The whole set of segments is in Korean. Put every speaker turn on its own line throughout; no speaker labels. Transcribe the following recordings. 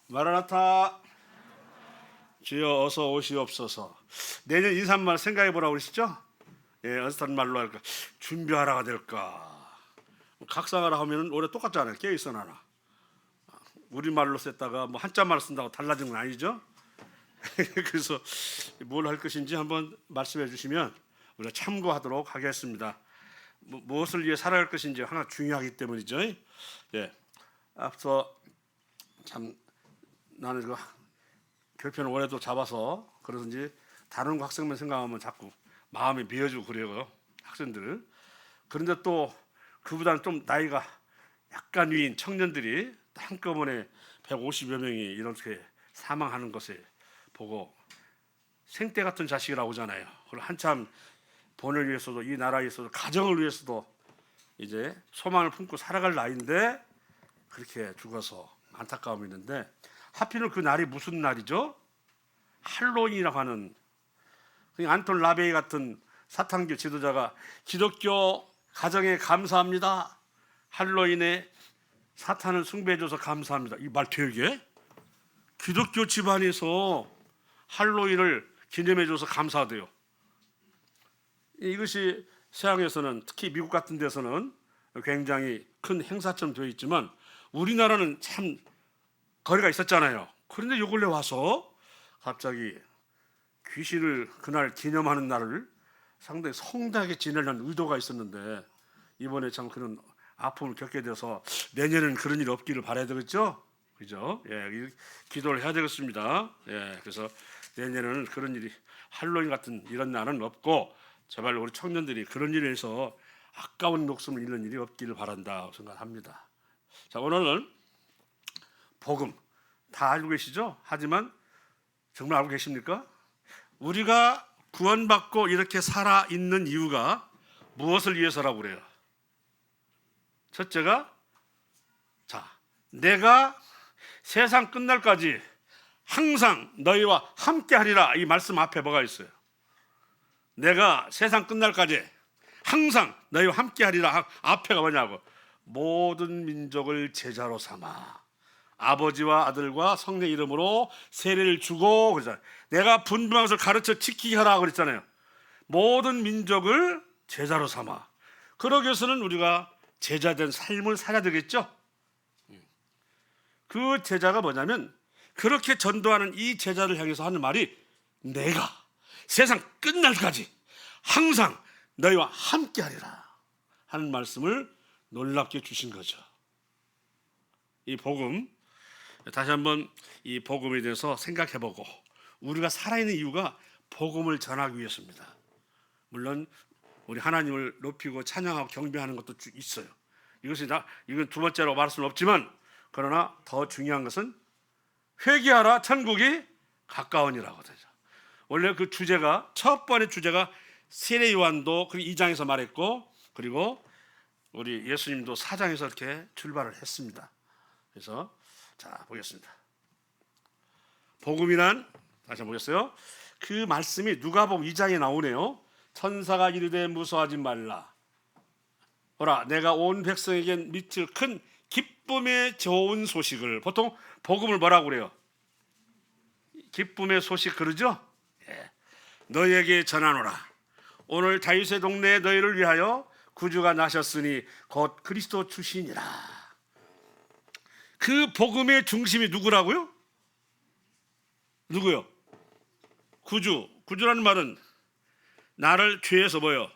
마라나타. 주여 어서 오시옵소서. 내년 인사말 생각해 보라고 그러시죠? 예, 어떤 말로 할까? 준비하라가 될까? 각상하라 하면은 올해 똑같잖아요. 깨어 있어 나나. 우리 말로 썼다가 뭐 한자 말로 쓴다고 달라진 건 아니죠? 그래서 뭘 할 것인지 한번 말씀해 주시면 우리가 참고하도록 하겠습니다. 무엇을 위해 살아갈 것인지 하나 중요하기 때문이죠. 예, 앞서 참 나는 이거 결편을 올해도 잡아서 그러든지 다른 학생만 생각하면 자꾸 마음이 미어지고 그래요, 학생들. 그런데 또 그보다는 좀 나이가 약간 위인 청년들이 한꺼번에 150여 명이 이렇게 사망하는 것에 보고 생떼 같은 자식이라고 하잖아요. 그리고 한참 본을 위해서도 이 나라에서도 가정을 위해서도 이제 소망을 품고 살아갈 나이인데 그렇게 죽어서 안타까움이 있는데, 하필은 그 날이 무슨 날이죠? 할로윈이라고 하는, 안톤 라베이 같은 사탄교 지도자가 기독교 가정에 감사합니다, 할로윈에 사탄을 숭배해줘서 감사합니다, 이 말 되게? 기독교 집안에서 할로윈을 기념해줘서 감사하대요. 이것이 서양에서는, 특히 미국 같은 데서는 굉장히 큰 행사처럼 되어 있지만 우리나라는 참 거리가 있었잖아요. 그런데 요 근래 와서 갑자기 귀신을 그날 기념하는 날을 상당히 성대하게 지내려는 의도가 있었는데 이번에 참 그런 아픔을 겪게 돼서 내년에는 그런 일이 없기를 바라야 되겠죠? 그죠? 예, 기도를 해야 되겠습니다. 예, 그래서 내년에는 그런 일이, 할로윈 같은 이런 날은 없고 제발 우리 청년들이 그런 일에서 아까운 목숨을 잃는 일이 없기를 바란다 생각합니다. 자, 오늘은 복음 다 알고 계시죠? 하지만 정말 알고 계십니까? 우리가 구원받고 이렇게 살아 있는 이유가 무엇을 위해서라고 그래요? 첫째가, 자, 내가 세상 끝날까지 항상 너희와 함께 하리라, 이 말씀 앞에 뭐가 있어요? 내가 세상 끝날까지 항상 너희와 함께 하리라 앞에가 뭐냐고, 모든 민족을 제자로 삼아 아버지와 아들과 성령 이름으로 세례를 주고 그러잖아요. 내가 분명한 것을 가르쳐 지키게 하라 그랬잖아요. 모든 민족을 제자로 삼아. 그러기 위해서는 우리가 제자된 삶을 살아야 되겠죠. 그 제자가 뭐냐면, 그렇게 전도하는 이 제자를 향해서 하는 말이, 내가 세상 끝날까지 항상 너희와 함께 하리라 하는 말씀을 놀랍게 주신 거죠. 이 복음, 다시 한번 이 복음에 대해서 생각해보고, 우리가 살아있는 이유가 복음을 전하기 위해서입니다. 물론 우리 하나님을 높이고 찬양하고 경배하는 것도 있어요. 이건 두 번째로 말할 수는 없지만, 그러나 더 중요한 것은 회개하라, 천국이 가까우니라고 되죠. 원래 그 주제가, 첫 번째 주제가 세례 요한도 그 2장에서 말했고, 그리고 우리 예수님도 4장에서 이렇게 출발을 했습니다. 그래서 자, 보겠습니다. 복음이란, 다시 한번 보겠어요. 그 말씀이 누가복음 2장에 나오네요. 천사가 이르되 무서워하지 말라. 보라, 내가 온 백성에게 미칠 큰 기쁨의 좋은 소식을, 보통 복음을 뭐라고 그래요? 기쁨의 소식 그러죠? 예. 너희에게 전하노라. 오늘 다윗의 동네에 너희를 위하여 구주가 나셨으니 곧 그리스도 주시니라. 그 복음의 중심이 누구라고요? 누구요? 구주. 구주라는 말은 나를 죄에서 뭐요?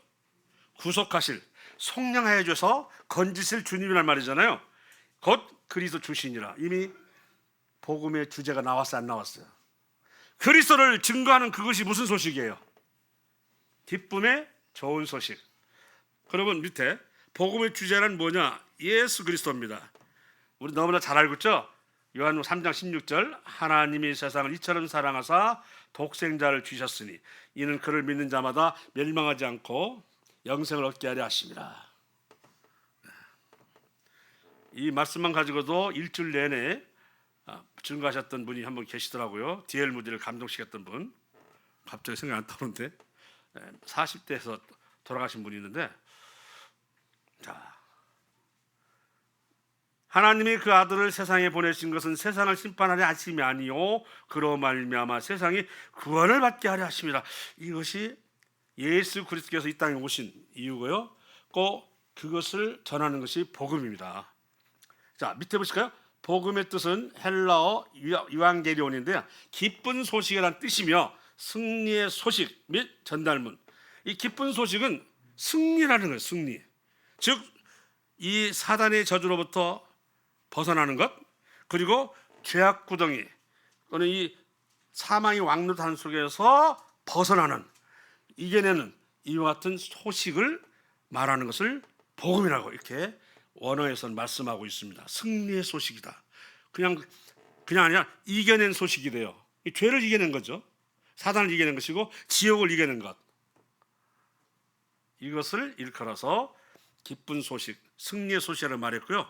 구속하실, 속량하여 줘서 건지실 주님이란 말이잖아요. 곧 그리스도 주시니라. 이미 복음의 주제가 나왔어요, 안 나왔어요? 그리스도를 증거하는 그것이 무슨 소식이에요? 기쁨의 좋은 소식. 그러면 밑에 복음의 주제란 뭐냐? 예수 그리스도입니다. 우리 너무나 잘 알고 있죠? 요한복음 3장 16절, 하나님이 세상을 이처럼 사랑하사 독생자를 주셨으니 이는 그를 믿는 자마다 멸망하지 않고 영생을 얻게 하려 하심이라. 이 말씀만 가지고도 일주일 내내 증거하셨던 분이 한 분 계시더라고요. D.L. 무디를 감동시켰던 분. 갑자기 생각 안 나는데 40대에서 돌아가신 분이 있는데, 자, 하나님이 그 아들을 세상에 보내신 것은 세상을 심판하려 하심이 아니요 그로 말미암아 세상이 구원을 받게 하려 하심이라. 이것이 예수 그리스도께서 이 땅에 오신 이유고요. 꼭 그것을 전하는 것이 복음입니다. 자, 밑에 보실까요? 복음의 뜻은 헬라어 유앙게리온인데요, 기쁜 소식이라는 뜻이며 승리의 소식 및 전달문. 이 기쁜 소식은 승리라는 거예요. 승리. 즉 이 사단의 저주로부터 벗어나는 것, 그리고 죄악 구덩이 또는 이 사망의 왕노릇하는 속에서 벗어나는, 이겨내는 이와 같은 소식을 말하는 것을 복음이라고 이렇게 원어에서는 말씀하고 있습니다. 승리의 소식이다. 그냥 아니라 이겨낸 소식이 돼요. 이 죄를 이겨낸 거죠. 사단을 이겨낸 것이고 지옥을 이겨낸 것. 이것을 일컬어서 기쁜 소식, 승리의 소식이라고 말했고요.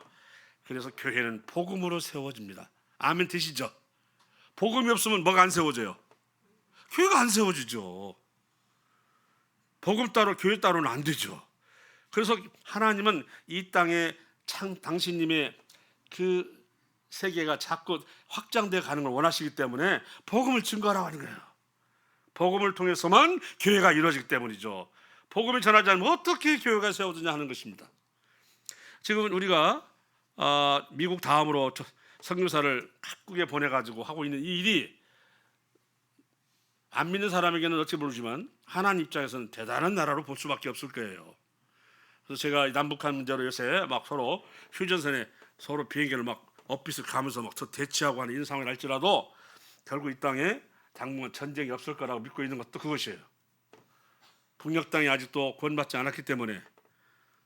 그래서 교회는 복음으로 세워집니다. 아멘 되시죠? 복음이 없으면 뭐가 안 세워져요? 교회가 안 세워지죠. 복음 따로 교회 따로는 안 되죠. 그래서 하나님은 이 땅에 당신님의 그 세계가 자꾸 확장되어 가는 걸 원하시기 때문에 복음을 증거하라고 하는 거예요. 복음을 통해서만 교회가 이루어지기 때문이죠. 복음을 전하지 않으면 어떻게 교회가 세워지냐 하는 것입니다. 지금 우리가 미국 다음으로 선교사를 각국에 보내가지고 하고 있는 이 일이 안 믿는 사람에게는 어찌 모르지만 하나님 입장에서는 대단한 나라로 볼 수밖에 없을 거예요. 그래서 제가 남북한 문제로 요새 막 서로 휴전선에 서로 비행기를 막 엇빛을 가면서 막 대치하고 하는 이런 상황이 날지라도 결국 이 땅에 당분간 전쟁이 없을 거라고 믿고 있는 것도 그것이에요. 북녘 땅이 아직도 구원받지 않았기 때문에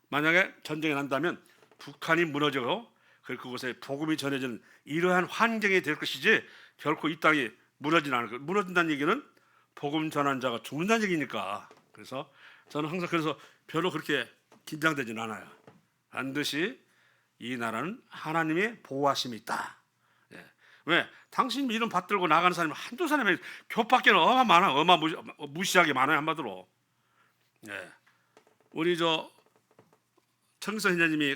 만약에 전쟁이 난다면 북한이 무너지고 그곳에 복음이 전해지는 이러한 환경이 될 것이지 결코 이 땅이 무너지지 않을 거예요. 무너진다는 얘기는 복음 전한 자가 죽는다는 얘기니까. 그래서 저는 항상 그래서 별로 그렇게 긴장되진 않아요. 반드시 이 나라는 하나님의 보호하심이 있다. 예. 왜? 당신 이름 받들고 나가는 사람이 한두 사람이 교밖에는 무시하게 많아요. 한마디로. 예. 우리 청기선 회장님이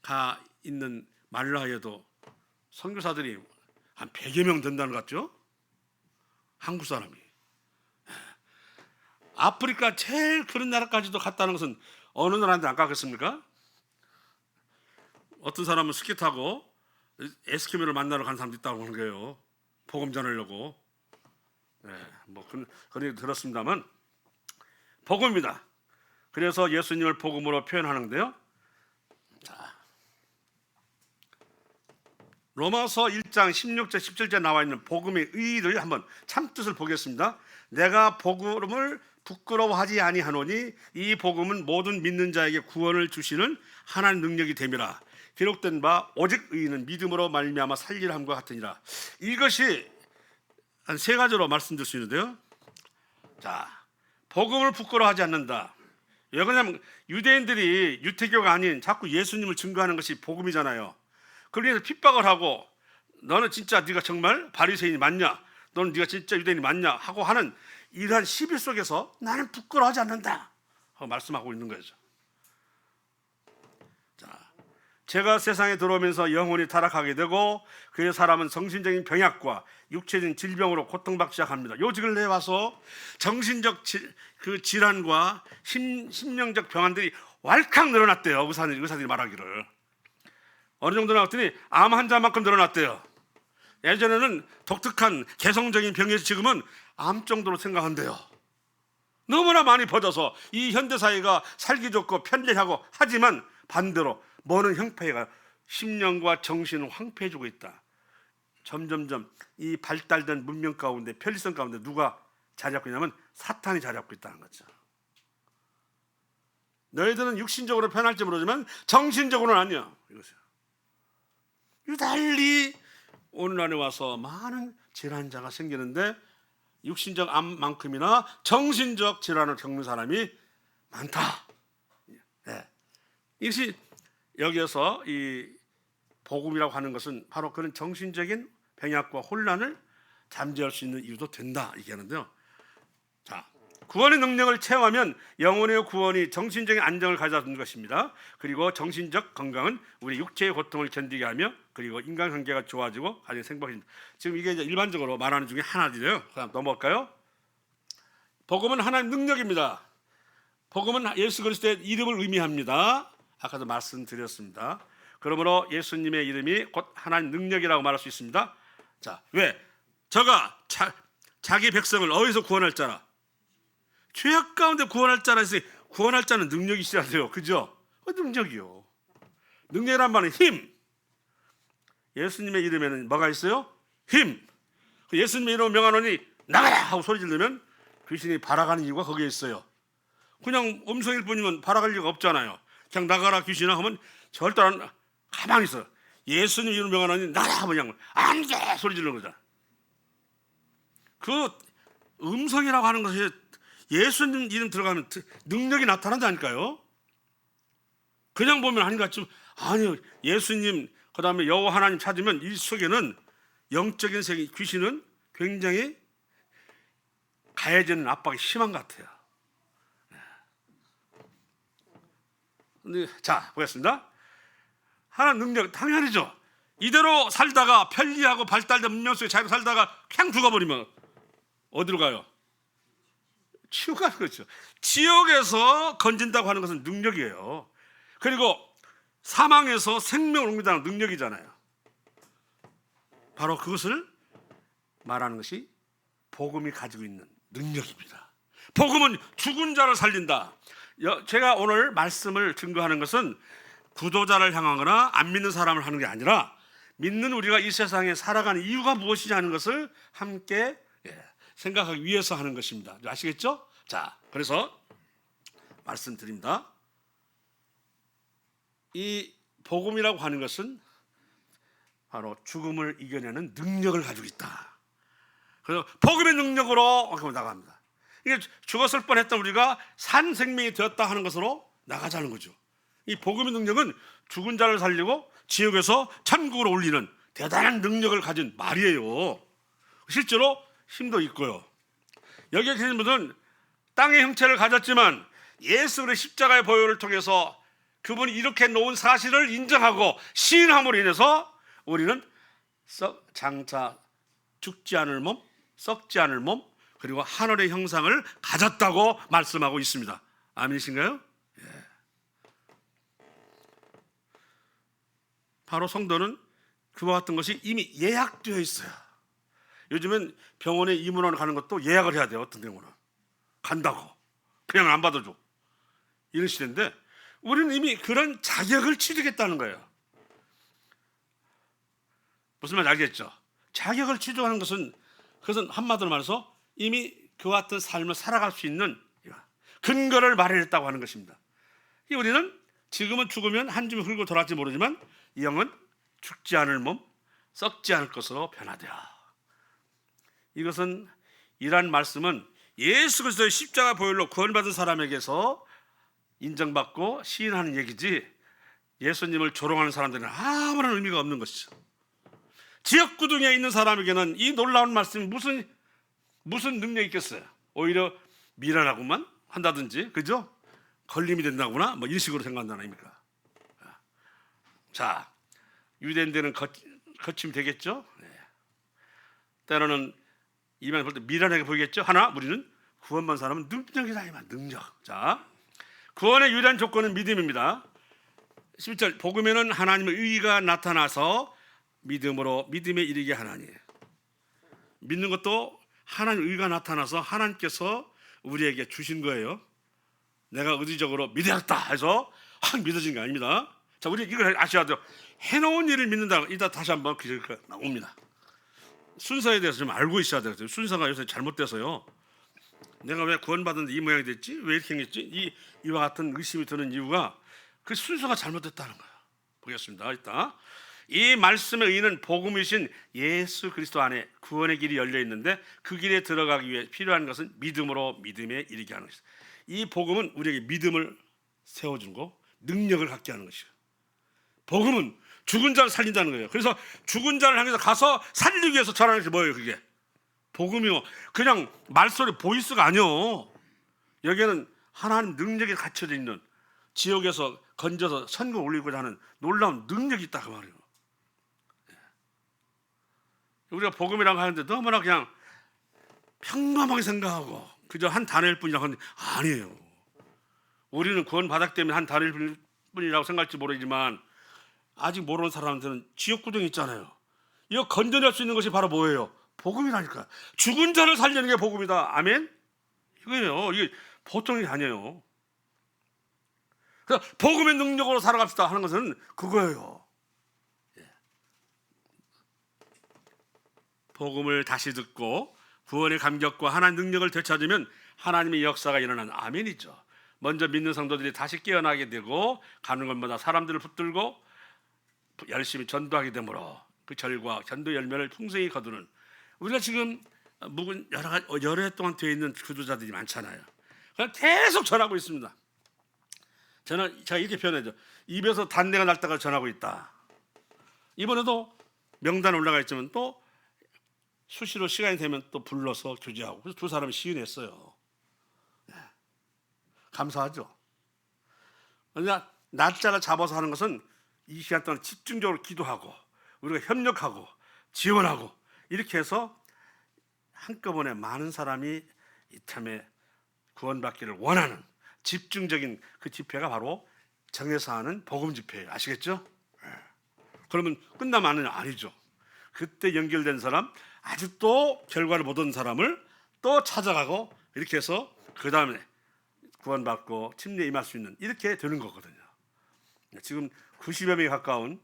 가 있는 말라에도 선교사들이 한 100여 명 된다는 것 같죠? 한국 사람이. 예. 아프리카 제일 그런 나라까지도 갔다는 것은 어느 나라인데 안 가겠습니까? 어떤 사람은 스키 타고 에스키모를 만나러 간 사람도 있다고 하는 거예요. 복음 전하려고. 뭐 그런 얘기 들었습니다만 복음입니다. 그래서 예수님을 복음으로 표현하는데요. 자, 로마서 1장 16절 17절 나와 있는 복음의 의의를 한번 참뜻을 보겠습니다. 내가 복음을 부끄러워하지 아니하노니 이 복음은 모든 믿는 자에게 구원을 주시는 하나님 능력이 됨이라. 기록된 바 오직 의인은 믿음으로 말미암아 살리라 함과 같으니라. 이것이 한 세 가지로 말씀드릴 수 있는데요. 자, 복음을 부끄러워하지 않는다. 왜 그러냐면 유대인들이 유태교가 아닌 자꾸 예수님을 증거하는 것이 복음이잖아요. 그래서 핍박을 하고 너는 진짜 네가 정말 바리새인이 맞냐? 너는 네가 진짜 유대인이 맞냐? 하고 하는 이러한 시비 속에서 나는 부끄러워하지 않는다 하고 말씀하고 있는 거죠. 제가 세상에 들어오면서 영혼이 타락하게 되고 그의 사람은 정신적인 병약과 육체적인 질병으로 고통받기 시작합니다. 요직을 내와서 정신적 질환과 심령적 병환들이 왈칵 늘어났대요. 의사들이 말하기를. 어느 정도 나왔더니 암 환자만큼 늘어났대요. 예전에는 독특한 개성적인 병이어서 지금은 암 정도로 생각한대요. 너무나 많이 퍼져서 이 현대사회가 살기 좋고 편리하고 하지만 반대로 뭐는 형폐가 심령과 정신을 황폐해지고 있다. 점점점 이 발달된 문명 가운데 편리성 가운데 누가 자리 잡고 있냐면 사탄이 자리 잡고 있다는 거죠. 너희들은 육신적으로 편할지 모르지만 정신적으로는 아니야. 이것이야. 유달리 오늘날에 와서 많은 질환자가 생기는데 육신적 암만큼이나 정신적 질환을 겪는 사람이 많다. 네. 이것이 여기에서 이 복음이라고 하는 것은 바로 그런 정신적인 병약과 혼란을 잠재울 수 있는 이유도 된다 얘기하는데요. 자, 구원의 능력을 체험하면 영혼의 구원이 정신적인 안정을 가져다주는 것입니다. 그리고 정신적 건강은 우리 육체의 고통을 견디게 하며 그리고 인간관계가 좋아지고 가정이 행복해집니다. 지금 이게 이제 일반적으로 말하는 중에 하나인데요. 그다음 넘어갈까요? 복음은 하나님 능력입니다. 복음은 예수 그리스도의 이름을 의미합니다. 아까도 말씀드렸습니다. 그러므로 예수님의 이름이 곧 하나님 능력이라고 말할 수 있습니다. 자, 왜? 저가 자기 백성을 어디서 구원할 자라? 죄악 가운데 구원할 자라 했으니 구원할 자는 능력이 있어야 돼요. 그죠? 능력이요. 능력이란 말은 힘. 예수님의 이름에는 뭐가 있어요? 힘. 예수님의 이름을 명하노니 나가라 하고 소리 지르면 귀신이 발아가는 이유가 거기에 있어요. 그냥 음성일 뿐이면 발아갈 리가 없잖아요. 그냥 나가라 귀신아 하면 절대 안 가만히 있어. 예수님 이름 명하노니 나가라 그냥 안 돼 소리 지르는 거잖아. 그 음성이라고 하는 것이 예수님 이름 들어가면 능력이 나타난다니까요. 그냥 보면 아닌 것 같지만 아니요. 예수님 그다음에 여호와 하나님 찾으면 이 속에는 영적인 세계 귀신은 굉장히 가해지는 압박이 심한 것 같아요. 자, 보겠습니다. 하나님 능력 당연히죠. 이대로 살다가 편리하고 발달된 문명 속에 잘 살다가 그냥 죽어버리면 어디로 가요? 지옥 가는 거죠. 지옥에서 건진다고 하는 것은 능력이에요. 그리고 사망에서 생명을 옮긴다는 능력이잖아요. 바로 그것을 말하는 것이 복음이 가지고 있는 능력입니다. 복음은 죽은 자를 살린다. 제가 오늘 말씀을 증거하는 것은 구도자를 향하거나 안 믿는 사람을 하는 게 아니라 믿는 우리가 이 세상에 살아가는 이유가 무엇이냐 하는 것을 함께 생각하기 위해서 하는 것입니다. 아시겠죠? 자, 그래서 말씀드립니다. 이 복음이라고 하는 것은 바로 죽음을 이겨내는 능력을 가지고 있다. 그래서 복음의 능력으로 나갑니다. 이게 죽었을 뻔했던 우리가 산 생명이 되었다 하는 것으로 나가자는 거죠. 이 복음의 능력은 죽은 자를 살리고 지옥에서 천국으로 올리는 대단한 능력을 가진 말이에요. 실제로 힘도 있고요. 여기 계신 분은 땅의 형체를 가졌지만 예수 그리스도의 십자가의 보혈을 통해서 그분이 이렇게 놓은 사실을 인정하고 시인함으로 인해서 우리는 장차 죽지 않을 몸, 썩지 않을 몸, 그리고 하늘의 형상을 가졌다고 말씀하고 있습니다. 아멘이신가요? 예. 바로 성도는 그와 같은 것이 이미 예약되어 있어요. 요즘은 병원에 입원을 가는 것도 예약을 해야 돼요. 어떤 경우는 간다고 그냥 안 받아줘 이런 시대인데 우리는 이미 그런 자격을 취득했다는 거예요. 무슨 말인지 알겠죠? 자격을 취득하는 것은 그것은 한마디로 말해서 이미 그와 같은 삶을 살아갈 수 있는 근거를 마련했다고 하는 것입니다. 우리는 지금은 죽으면 한 줌이 흘고 돌아갈지 모르지만 이 영은 죽지 않을 몸, 썩지 않을 것으로 변화되라. 이것은 이란 말씀은 예수 그리스도의 십자가 보혈로 구원받은 사람에게서 인정받고 시인하는 얘기지 예수님을 조롱하는 사람들은 아무런 의미가 없는 것이죠. 지역구둥에 있는 사람에게는 이 놀라운 말씀이 무슨 능력이 있겠어요? 오히려 미련하고만 한다든지, 그죠? 걸림이 된다거나 뭐 이런 식으로 생각한다는 아닙니까? 자, 유대인들은 거침이 되겠죠? 네. 때로는 이만 볼 때 미련하게 보이겠죠? 하나, 우리는 구원받은 사람은 능력이다, 이만 능력. 자, 구원의 유일한 조건은 믿음입니다. 11절, 복음에는 하나님의 의가 나타나서 믿음으로 믿음에 이르게 하나니. 믿는 것도 하나님의 의가 나타나서 하나님께서 우리에게 주신 거예요. 내가 의지적으로 믿었다 해서 확 믿어진 게 아닙니다. 자, 우리 이걸 아셔야 돼요. 해놓은 일을 믿는다. 이따 다시 한번 기회가 나옵니다. 순서에 대해서 좀 알고 있어야 돼요. 순서가 요새 잘못돼서요. 내가 왜 구원받았는데 이 모양이 됐지? 왜 이렇게 생겼지? 이와 같은 의심이 드는 이유가 그 순서가 잘못됐다는 거예요. 보겠습니다. 이따. 이 말씀의 의의는 복음이신 예수 그리스도 안에 구원의 길이 열려 있는데 그 길에 들어가기 위해 필요한 것은 믿음으로 믿음에 이르게 하는 것이다. 이 복음은 우리에게 믿음을 세워주는 거, 능력을 갖게 하는 것이에요. 복음은 죽은 자를 살린다는 거예요. 그래서 죽은 자를 향해서 가서 살리기 위해서 전하는 것이 뭐예요? 그게 복음이요. 그냥 말소리 보이스가 아니요. 여기에는 하나님 능력이 갖춰져 있는, 지옥에서 건져서 선거 올리고자 하는 놀라운 능력이 있다 그 말이에요. 우리가 복음이라고 하는데 너무나 그냥 평범하게 생각하고 그저 한 단어일 뿐이라고 하는데 아니에요. 우리는 구원 받았기 때문에 한 단어일 뿐이라고 생각할지 모르지만 아직 모르는 사람들은 지옥 구덩이 있잖아요. 이거 건져낼 수 있는 것이 바로 뭐예요? 복음이라니까. 죽은 자를 살리는 게 복음이다. 아멘? 이거예요. 이게 보통이 아니에요. 그래서 복음의 능력으로 살아갑시다 하는 것은 그거예요. 복음을 다시 듣고 구원의 감격과 하나님의 능력을 되찾으면 하나님의 역사가 일어나는 아멘이죠. 먼저 믿는 성도들이 다시 깨어나게 되고 가는 것마다 사람들을 붙들고 열심히 전도하게 되므로 그 절과 전도 열매를 풍성히 거두는, 우리가 지금 묵은 여러 해 동안 되어 있는 구조자들이 많잖아요. 그냥 계속 전하고 있습니다. 제가 이렇게 표현하죠. 입에서 단내가 날 때까지 전하고 있다. 이번에도 명단 올라가 있지만 또 수시로 시간이 되면 또 불러서 교제하고, 그래서 두 사람이 시인했어요. 감사하죠. 그러나 날짜를 잡아서 하는 것은 이 시간 동안 집중적으로 기도하고 우리가 협력하고 지원하고 이렇게 해서 한꺼번에 많은 사람이 이참에 구원받기를 원하는 집중적인 그 집회가 바로 정해서 하는 복음 집회예요. 아시겠죠? 그러면 끝나면 아니죠. 그때 연결된 사람, 아직도 결과를 못 얻은 사람을 또 찾아가고 이렇게 해서 그 다음에 구원받고 침례에 임할 수 있는, 이렇게 되는 거거든요. 지금 90여 명에 가까운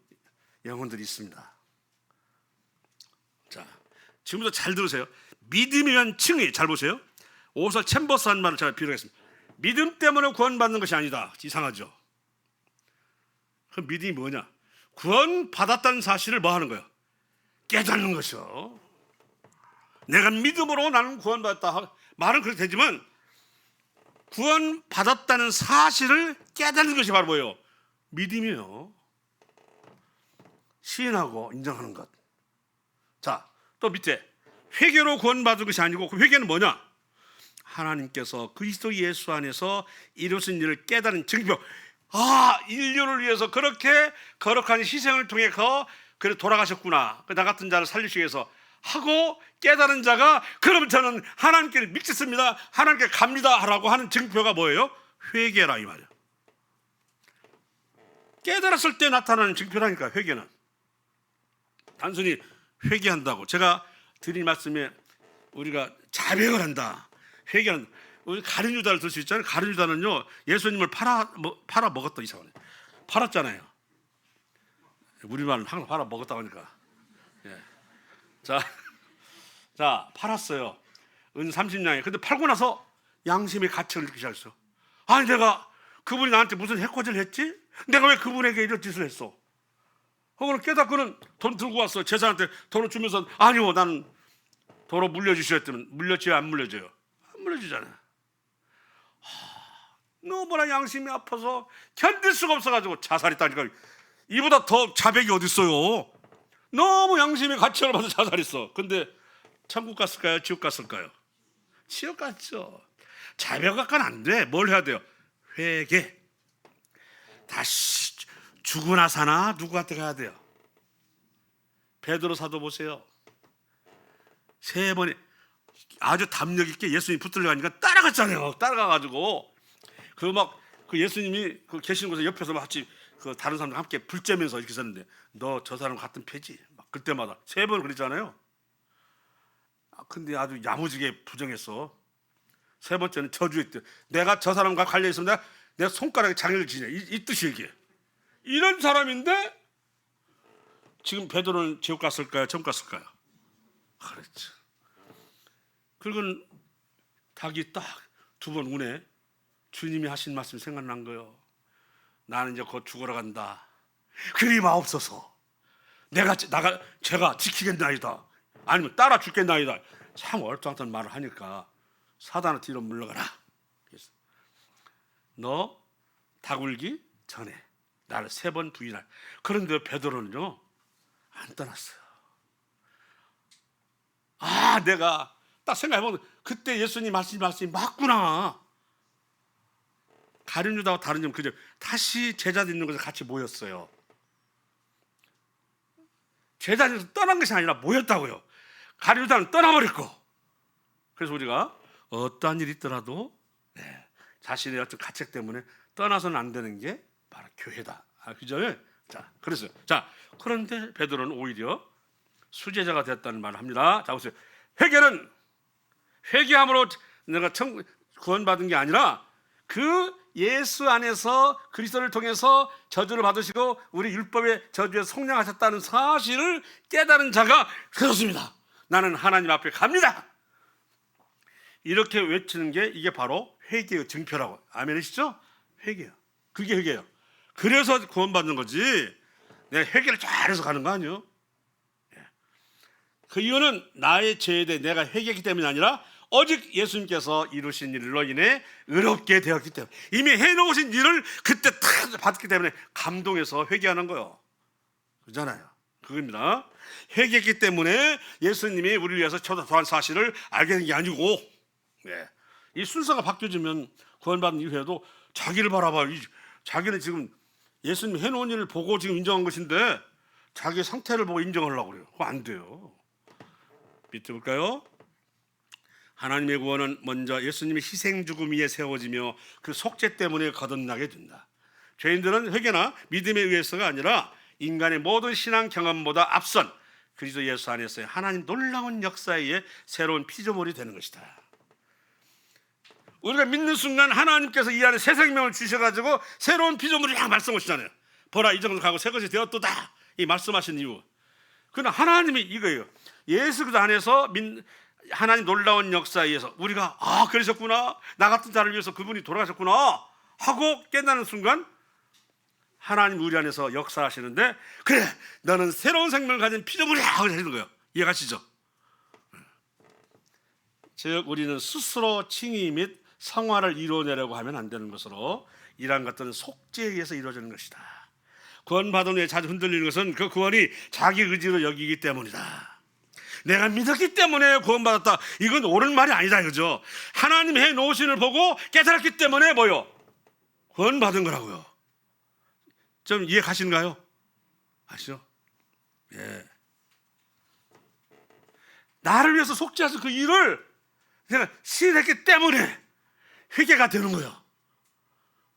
영혼들이 있습니다. 자, 지금부터 잘 들으세요. 믿음이란 칭의, 잘 보세요. 오설 챔버스 한 말을 제가 비교하겠습니다. 믿음 때문에 구원받는 것이 아니다. 이상하죠. 그 믿음이 뭐냐? 구원받았다는 사실을 뭐 하는 거예요? 깨닫는 것이요. 내가 믿음으로 나는 구원받았다 말은 그렇게 되지만 구원받았다는 사실을 깨닫는 것이 바로 뭐예요? 믿음이에요. 시인하고 인정하는 것. 자, 또 밑에 회개로 구원받은 것이 아니고, 그 회개는 뭐냐? 하나님께서 그리스도 예수 안에서 이루신 일을 깨달은 증거. 인류를 위해서 그렇게 거룩한 희생을 통해 그래 돌아가셨구나, 나 같은 자를 살리시기 위해서 하고 깨달은 자가, 그러면 저는 하나님께 믿겠습니다, 하나님께 갑니다 라고 하는 증표가 뭐예요? 회개라 이 말이에요. 깨달았을 때 나타나는 증표라니까. 회개는 단순히 회개한다고, 제가 드린 말씀에 우리가 자백을 한다, 회개는, 우리 가룟 유다를 들 수 있잖아요. 가룟 유다는요, 예수님을 팔아 먹었다, 이상하네. 팔았잖아요. 우리말은 항상 팔아 먹었다고 하니까. 예. 자, 팔았어요. 은 30냥에. 근데 팔고 나서 양심의 가책을 느끼기 시작했어. 아니, 내가 그분이 나한테 무슨 해코지를 했지? 내가 왜 그분에게 이런 짓을 했어? 그거는 깨닫고는 돈 들고 왔어. 제사한테 돈을 주면서, 아니요, 나는 도로 물려주셨더니, 물려줘요, 안 물려줘요? 안 물려주잖아요. 너무나 양심이 아파서 견딜 수가 없어가지고 자살했다니까. 이보다 더 자백이 어딨어요. 너무 양심의 가책을 받아서 자살했어. 근데 천국 갔을까요? 지옥 갔을까요? 지옥 갔죠. 자백 갖고는 안 돼. 뭘 해야 돼요? 회개. 다시 죽으나 사나 누구한테 가야 돼요? 베드로 사도 보세요. 3번에 아주 담력 있게 예수님이 붙들려 가니까 따라갔잖아요. 따라가가지고 그 예수님이 계시는 곳에 옆에서 같이 그 다른 사람들 함께 불 쬐면서 이렇게 썼는데, 너 저 사람 같은 패지? 막 그때마다 3번 그랬잖아요. 근데 아주 야무지게 부정했어. 3번째는 저주했대. 내가 저 사람과 관련 있으면 내가 손가락에 장애를 지냐, 이 뜻이 이게. 이런 사람인데 지금 베드로는 지옥 갔을까요? 천국 갔을까요? 그렇죠. 그리고 닭이 딱 2번 운에 주님이 하신 말씀이 생각난 거예요. 나는 이제 곧 죽으러 간다. 그리 마옵소서. 제가 지키겠나이다. 아니면 따라 죽겠나이다. 참 얼토당토한 말을 하니까 사단의 뒤로 물러가라. 그래서 너 닭울기 전에 나를 3번 부인할. 그런데 베드로는요, 안 떠났어요. 내가 딱 생각해보면 그때 예수님 하신 말씀이 맞구나. 가룟 유다와 다른 점 그죠? 다시 제자들 있는 곳에 같이 모였어요. 제자들에서 떠난 것이 아니라 모였다고요. 가룟 유다는 떠나버렸고. 그래서 우리가 어떠한 일이 있더라도 자신의 어떤 가책 때문에 떠나서는 안 되는 게 바로 교회다. 그죠? 자, 그랬어요. 자, 그런데 베드로는 오히려 수제자가 됐다는 말을 합니다. 자, 보세요. 회개함으로 내가 구원받은 게 아니라 그 예수 안에서 그리스도를 통해서 저주를 받으시고 우리 율법의 저주에 속량하셨다는 사실을 깨달은 자가 그렇습니다. 나는 하나님 앞에 갑니다. 이렇게 외치는 게 이게 바로 회개의 증표라고. 아멘이시죠? 회개요. 그게 회개예요. 그래서 구원받는 거지. 내가 회개를 잘해서 가는 거 아니에요. 그 이유는 나의 죄에 대해 내가 회개했기 때문이 아니라 오직 예수님께서 이루신 일로 인해 의롭게 되었기 때문에, 이미 해놓으신 일을 그때 탁 받기 때문에 감동해서 회개하는 거예요. 그렇잖아요. 그겁니다. 회개했기 때문에 예수님이 우리를 위해서 초대한 사실을 알게 된 게 아니고, 이 순서가 바뀌어지면 구원받은 이후에도 자기를 바라봐. 자기는 지금 예수님 해놓은 일을 보고 지금 인정한 것인데 자기 상태를 보고 인정하려고 그래요. 그거 안 돼요. 밑에 볼까요? 하나님의 구원은 먼저 예수님의 희생 죽음 위에 세워지며 그 속죄 때문에 거듭나게 된다. 죄인들은 회개나 믿음에 의해서가 아니라 인간의 모든 신앙 경험보다 앞선 그리스도 예수 안에서의 하나님 놀라운 역사에 의해 새로운 피조물이 되는 것이다. 우리가 믿는 순간 하나님께서 이 안에 새 생명을 주셔가지고 새로운 피조물이라고 말씀하시잖아요. 보라, 이 정도 가고 새 것이 되었도다. 이 말씀하신 이유. 그러나 하나님이 이거예요. 예수 그리스도 안에서 하나님 놀라운 역사에 의해서 우리가 그러셨구나, 나 같은 자를 위해서 그분이 돌아가셨구나 하고 깨닫는 순간 하나님 우리 안에서 역사하시는데, 그래, 너는 새로운 생명을 가진 피조물이야 하고 하시는 거예요. 이해가시죠? 즉 우리는 스스로 칭의 및 성화를 이루어내려고 하면 안 되는 것으로 이러한 것들은 속죄에 의해서 이루어지는 것이다. 구원받은 후에 자주 흔들리는 것은 그 구원이 자기 의지로 여기기 때문이다. 내가 믿었기 때문에 구원받았다, 이건 옳은 말이 아니다, 그죠? 하나님 해놓으신 을 보고 깨달았기 때문에 뭐요? 구원받은 거라고요. 좀 이해 가시는가요? 아시죠? 예. 나를 위해서 속죄해서 그 일을 내가 시인했기 때문에 회개가 되는 거예요.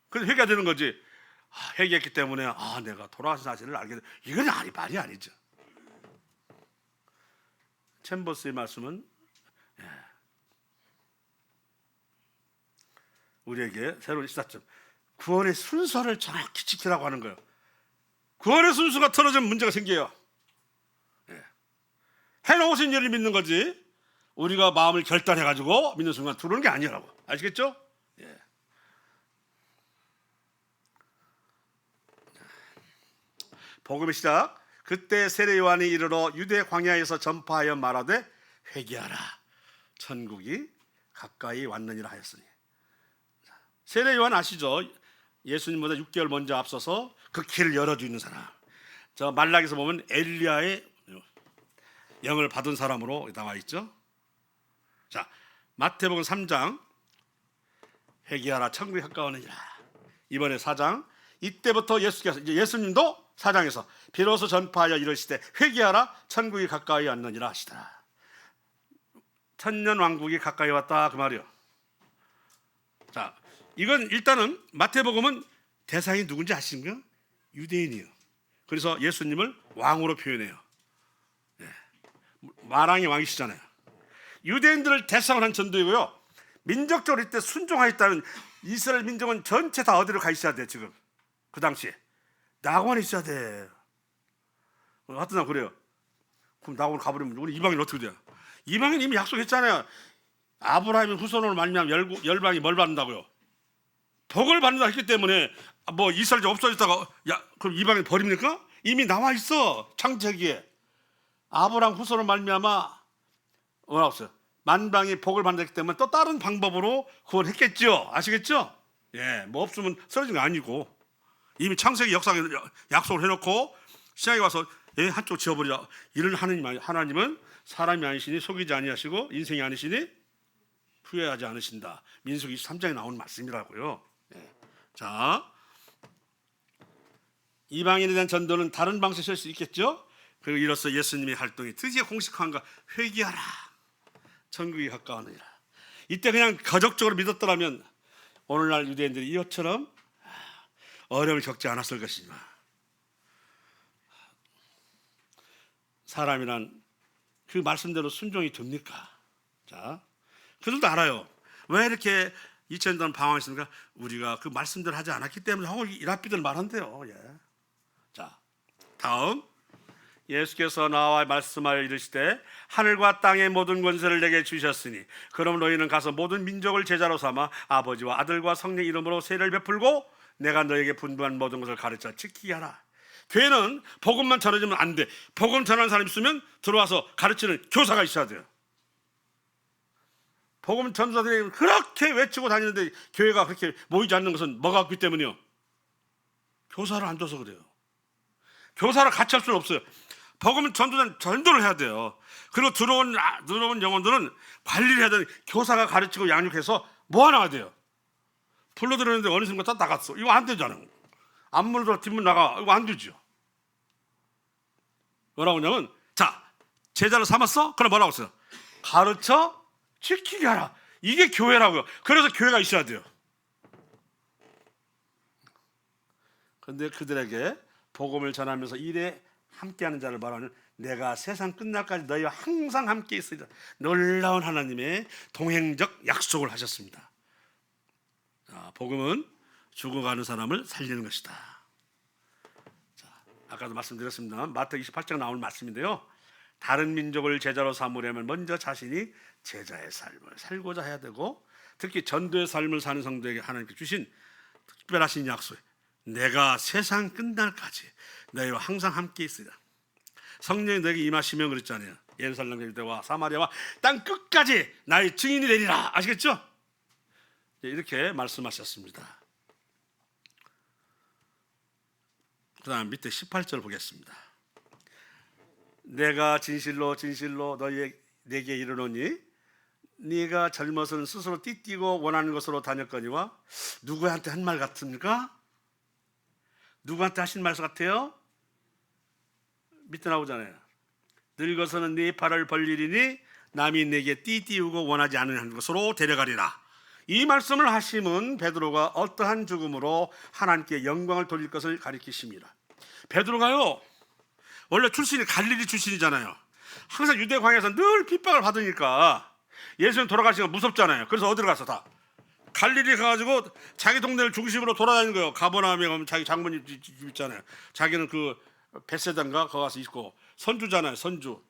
그래서 회개가 되는 거지. 회개했기 때문에 내가 돌아가신 사실을 알게 돼. 이건 말이 아니죠. 챔버스의 말씀은 우리에게 새로운 시사점, 구원의 순서를 정확히 지키라고 하는 거예요. 구원의 순서가 틀어지면 문제가 생겨요. 해놓으신 일을 믿는 거지 우리가 마음을 결단해가지고 믿는 순간 들어오는 게 아니라고. 아시겠죠? 복음의 시작. 그때 세례 요한이 이르러 유대 광야에서 전파하여 말하되 회개하라, 천국이 가까이 왔느니라 하였으니. 세례 요한 아시죠? 예수님보다 6개월 먼저 앞서서 그 길을 열어주는 사람. 저 말락에서 보면 엘리야의 영을 받은 사람으로 나와 있죠. 자, 마태복음 3장 회개하라, 천국이 가까우느니라. 이번에 4장, 이때부터 예수께서, 이제 예수님도 4장에서 비로소 전파하여 이르시되 회개하라, 천국이 가까이 왔느니라 하시더라. 천년 왕국이 가까이 왔다, 그 말이요. 자, 이건 일단은 마태복음은 대상이 누군지 아시는가요? 유대인이요. 그래서 예수님을 왕으로 표현해요. 마랑의 왕이시잖아요. 유대인들을 대상으로 한 전도이고요. 민족적으로 이때 순종하였다는 이스라엘 민족은 전체 다 어디로 가 있어야 돼? 지금 그 당시에 낙원에 있어야 돼. 하여튼 나 그래요. 그럼 낙원 가버리면 우리 이방인 어떻게 돼요? 이방인 이미 약속했잖아요. 아브라함의 후손으로 말미암아 열방이 뭘 받는다고요? 복을 받는다 했기 때문에 뭐 이스라엘이 없어졌다가 그럼 이방인 버립니까? 이미 나와 있어. 창세기에 아브라함 후손으로 말미암아 뭐라고 했어요? 만방이 복을 받는다기 때문에 또 다른 방법으로 구원했겠죠. 아시겠죠? 뭐 없으면 쓰러진 거 아니고 이미 창세기 역사에 약속을 해놓고 신약에 와서 한쪽 지어버리라. 이런 하나님은 사람이 아니시니 속이지 아니하시고 인생이 아니시니 후회하지 않으신다. 민수기 23장에 나오는 말씀이라고요. 자, 이방인에 대한 전도는 다른 방식으로 할 수 있겠죠. 그리고 이로써 예수님의 활동이 드디어 공식화한가. 회개하라, 천국이 가까우니라. 이때 그냥 거적적으로 믿었더라면 오늘날 유대인들이 이것처럼 어려움을 겪지 않았을 것이지만, 사람이란 그 말씀대로 순종이 됩니까? 자, 그들도 알아요. 왜 이렇게 2000년 동안 방황했습니까? 우리가 그 말씀대로 하지 않았기 때문에 하고 이 랍비들 말한대요. 예. 자, 다음, 예수께서 나와 말씀하여 이르시되 하늘과 땅의 모든 권세를 내게 주셨으니 그럼 너희는 가서 모든 민족을 제자로 삼아 아버지와 아들과 성령 이름으로 세례를 베풀고 내가 너에게 분부한 모든 것을 가르쳐 지키게 하라. 교회는 복음만 전해주면 안 돼. 복음 전하는 사람 있으면 들어와서 가르치는 교사가 있어야 돼요. 복음 전도사들이 그렇게 외치고 다니는데 교회가 그렇게 모이지 않는 것은 뭐가 없기 때문이요? 교사를 안 둬서 그래요. 교사를 같이 할 수는 없어요. 복음 전도는 전도를 해야 돼요. 그리고 들어온 영혼들은 관리를 해야 되는, 교사가 가르치고 양육해서 모아놔야 돼요. 불러들었는데 어느 순간 다 나갔어. 이거 안 되잖아요. 앞문으로 들어 뒷문 나가. 이거 안 되죠. 뭐라고 하냐면, 자, 제자를 삼았어? 그럼 뭐라고 했어요? 가르쳐 지키게 하라. 이게 교회라고요. 그래서 교회가 있어야 돼요. 그런데 그들에게 복음을 전하면서 일에 함께하는 자를 말하는, 내가 세상 끝날까지 너희와 항상 함께 있으리라. 놀라운 하나님의 동행적 약속을 하셨습니다. 자, 복음은 죽어가는 사람을 살리는 것이다. 자, 아까도 말씀드렸습니다만 마태복음 28장 나오는 말씀인데요, 다른 민족을 제자로 삼으려면 먼저 자신이 제자의 삶을 살고자 해야 되고, 특히 전도의 삶을 사는 성도에게 하나님께 주신 특별하신 약속, 내가 세상 끝날까지 너희와 항상 함께 있으리라. 성령이 너에게 임하시면 그랬잖아요. 예루살렘 유대와 사마리아와 땅 끝까지 나의 증인이 되리라. 아시겠죠? 이렇게 말씀하셨습니다. 그 다음 밑에 18절 보겠습니다. 내가 진실로 진실로 내게 이르노니 네가 젊어서는 스스로 띠띠고 원하는 것으로 다녔거니와. 누구한테 한 말 같습니까? 누구한테 하신 말 같아요? 밑에 나오잖아요. 늙어서는 네 팔을 벌리리니 남이 내게 띠띠우고 원하지 않는 것으로 데려가리라. 이 말씀을 하심은 베드로가 어떠한 죽음으로 하나님께 영광을 돌릴 것을 가리키십니다. 베드로가요, 원래 출신이 갈릴리 출신이잖아요. 항상 유대 광야에서 늘 핍박을 받으니까 예수님 돌아가시니까 무섭잖아요. 그래서 어디로 가서 다 갈릴리 가가지고 자기 동네를 중심으로 돌아다니는 거예요. 가버나움에 가면 자기 장모님 집 있잖아요. 자기는 그 벳세다인가 거기 가서 있고, 선주잖아요. 선주.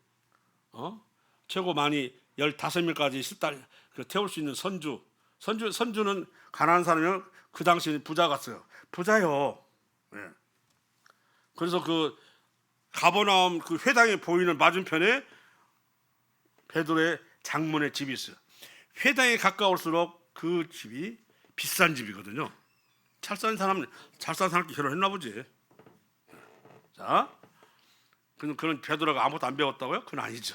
최고 많이 15명까지 태울 수 있는 선주는 가난한 사람이면 그 당시에 부자 같어요. 부자요. 네. 그래서 그 가버나움 그 회당에 보이는 맞은편에 베드로의 장모의 집이 있어요. 회당에 가까울수록 그 집이 비싼 집이거든요. 잘 사는 사람끼리 결혼했나 보지. 자, 그런 베드로가 아무것도 안 배웠다고요? 그건 아니죠.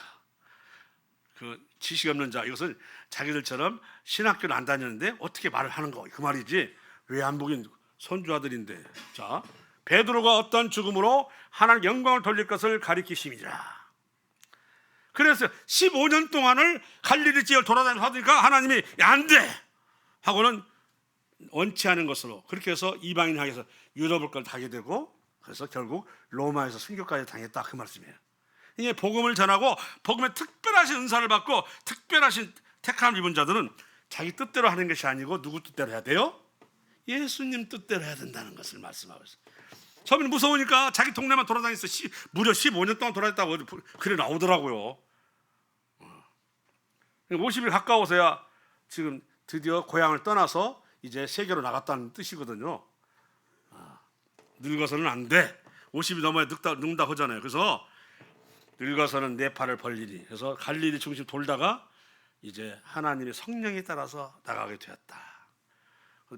그 지식 없는 자, 이것은 자기들처럼 신학교를 안 다녔는데 어떻게 말을 하는 거, 그 말이지. 왜 안 보긴 선주 아들인데. 자, 베드로가 어떤 죽음으로 하나님 영광을 돌릴 것을 가리키심이라. 그래서 15년 동안을 갈릴리 지역을 돌아다니면서 하니까 하나님이 안 돼 하고는 원치 않은 것으로, 그렇게 해서 이방인 향해서 유럽을 걸 하게 되고, 그래서 결국 로마에서 순교까지 당했다, 그 말씀이에요. 이게 복음을 전하고 복음의 특별하신 은사를 받고 특별하신 택함을 입은 자들은 자기 뜻대로 하는 것이 아니고 누구 뜻대로 해야 돼요? 예수님 뜻대로 해야 된다는 것을 말씀하고 있어요. 처음에는 무서우니까 자기 동네만 돌아다녔어. 무려 15년 동안 돌아다녔다고 그래 나오더라고요. 50일 가까워서야 지금 드디어 고향을 떠나서 이제 세계로 나갔다는 뜻이거든요. 늙어서는 안 돼. 50이 넘어야 늙다 하잖아요. 그래서 늙어서는 내 팔을 벌리니. 그래서 갈릴리 중심 돌다가 이제 하나님의 성령에 따라서 나가게 되었다.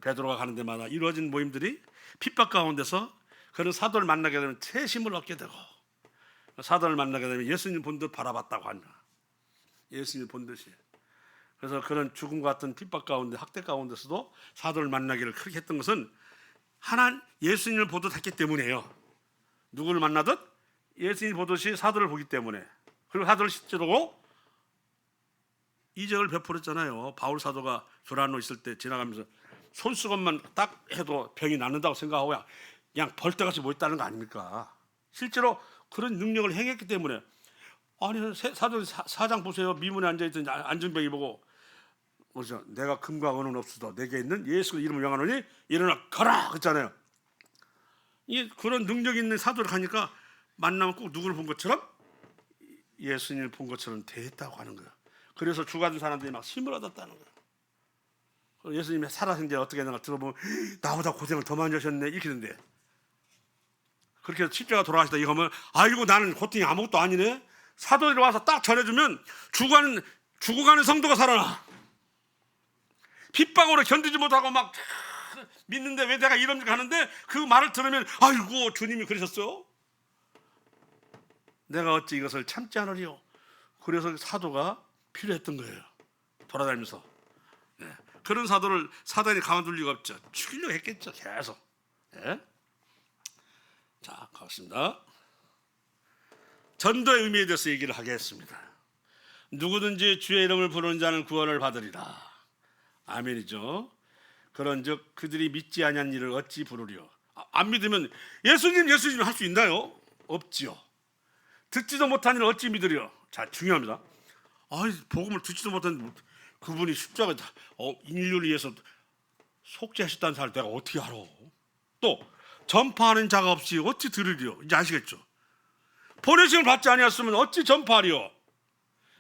베드로가 가는 데마다 이루어진 모임들이 핍박 가운데서 그런 사도를 만나게 되면 새 힘을 얻게 되고, 사도를 만나게 되면 예수님 본 듯 바라봤다고 한다. 예수님 본 듯이. 그래서 그런 죽음 같은 핍박 가운데, 학대 가운데서도 사도를 만나기를 그렇게 했던 것은 하나 예수님을 보듯 했기 때문이에요. 누구를 만나듯 예수님을 보듯이 사도를 보기 때문에. 그리고 사도를 실제로 이적을 베풀었잖아요. 바울 사도가 조란노 있을 때 지나가면서 손수건만 딱 해도 병이 낫는다고 생각하고 그냥 벌떼같이 모였다는 거 아닙니까? 실제로 그런 능력을 행했기 때문에. 아니 사도 4장 보세요. 미문에 앉아있던 안전병이 보고 뭐죠? 내가 금과 은은 없어도 내게 있는 예수 이름을 명하노니 일어나 가라 그랬잖아요. 그런 능력 있는 사도를 가니까 만나면 꼭 누구를 본 것처럼 예수님을 본 것처럼 됐다고 하는 거예요. 그래서 죽어가는 사람들이 막 힘을 얻었다는 거예요. 예수님이 살아생전에 어떻게 했는가 들어보면 나보다 고생을 더 많이 하셨네 이렇게 된대. 그렇게 해서 십자가 돌아가시다 이거 하면 아이고 나는 고통이 아무것도 아니네. 사도들이 와서 딱 전해주면 죽어가는 성도가 살아나. 핍박으로 견디지 못하고 막 믿는데 왜 내가 이럽니까 하는데 그 말을 들으면 아이고 주님이 그러셨어요? 내가 어찌 이것을 참지 않으리요. 그래서 사도가 필요했던 거예요. 돌아다니면서. 네. 그런 사도를 사단이 가만둘 리가 없죠. 죽이려고 했겠죠. 계속. 네. 자, 가겠습니다. 전도의 의미에 대해서 얘기를 하겠습니다. 누구든지 주의 이름을 부르는 자는 구원을 받으리라. 아멘이죠. 그런즉 그들이 믿지 아니한 일을 어찌 부르리요. 안 믿으면 예수님 할 수 있나요? 없지요. 듣지도 못한 일을 어찌 믿으리요. 자, 중요합니다. 복음을 듣지도 못한 그분이 십자가 인류를 위해서 속죄하셨다는 사실을 내가 어떻게 알아? 또 전파하는 자가 없이 어찌 들으리요? 이제 아시겠죠? 보내심을 받지 아니었으면 어찌 전파하리요?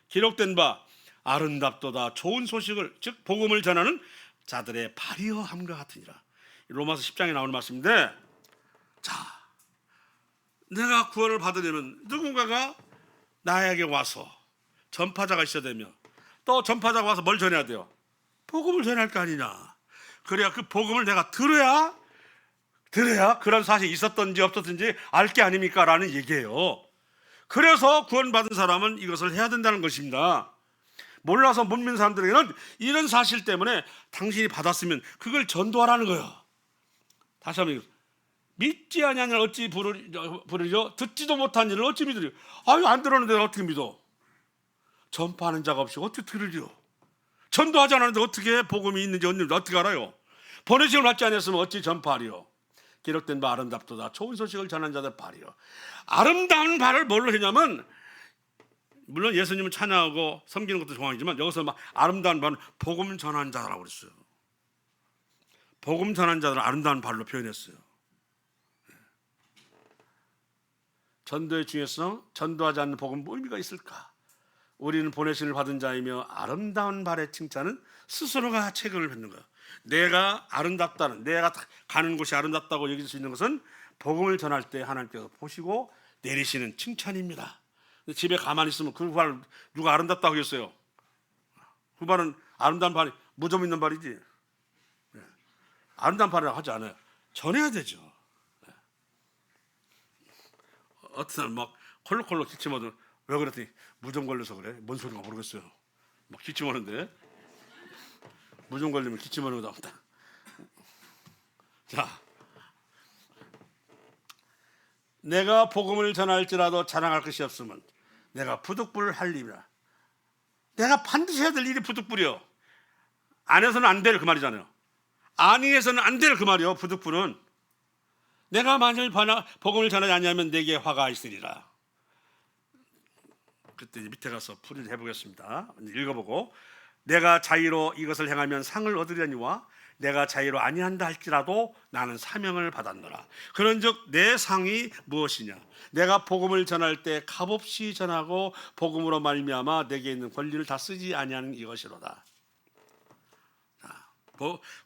기록된 바 아름답도다 좋은 소식을 즉 복음을 전하는 자들의 발이여 함과 같으니라. 로마서 10장에 나오는 말씀인데, 자, 내가 구원을 받으려면 누군가가 나에게 와서 전파자가 있어야 되며 또 전파자가 와서 뭘 전해야 돼요? 복음을 전할 거 아니냐. 그래야 그 복음을 내가 들어야 그런 사실이 있었든지 없었든지 알 게 아닙니까? 라는 얘기예요. 그래서 구원받은 사람은 이것을 해야 된다는 것입니다. 몰라서 못 믿는 사람들에게는 이런 사실 때문에 당신이 받았으면 그걸 전도하라는 거예요. 다시 한번 믿지 아니한 일을 어찌 부르리요? 듣지도 못한 일을 어찌 믿으리요? 안 들었는데 어떻게 믿어? 전파하는 자가 없이 어떻게 들으리요? 전도하지 않았는데 어떻게 복음이 있는지 없는지 어떻게 알아요? 보내심을 받지 않았으면 어찌 전파하리요? 기록된 바 아름답도다 좋은 소식을 전한 자들 발이요. 아름다운 발을 뭘로 했냐면, 물론 예수님은 찬양하고 섬기는 것도 좋아하지만 여기서 막 아름다운 발은 복음 전한 자라고 그랬어요. 복음 전한 자들을 아름다운 발로 표현했어요. 전도의 중요성, 전도하지 않는 복음 의미가 있을까? 우리는 보내심을 받은 자이며 아름다운 발의 칭찬은 스스로가 책임을 받는 거예요. 내가 아름답다는, 내가 가는 곳이 아름답다고 여길 수 있는 것은 복음을 전할 때 하나님께서 보시고 내리시는 칭찬입니다. 집에 가만히 있으면 그 발 누가 아름답다고 하겠어요? 그 발은 아름다운 발이 무좀 있는 발이지. 아름다운 발이라고 하지 않아요. 전해야 되죠. 어떤 사람 막 콜록콜록 기침하던 왜 그랬더니 무좀 걸려서 그래? 뭔 소리가 모르겠어요. 막 기침하는데 무좀 걸리면 기침하는 거다 없다. 자, 내가 복음을 전할지라도 자랑할 것이 없으면 내가 부득불을 할림이라. 내가 반드시 해야 될 일이 부득불이요. 안 해서는 안 될 그 말이잖아요. 아니해서는 안 될 그 말이요. 부득불은 내가 만일 복음을 전하지 아니하면 내게 화가 있으리라. 그때 밑에 가서 풀이를 해보겠습니다. 읽어보고, 내가 자의로 이것을 행하면 상을 얻으려니와 내가 자의로 아니한다 할지라도 나는 사명을 받았노라. 그런즉 내 상이 무엇이냐? 내가 복음을 전할 때 값없이 전하고 복음으로 말미암아 내게 있는 권리를 다 쓰지 아니하는 이것이로다. 자,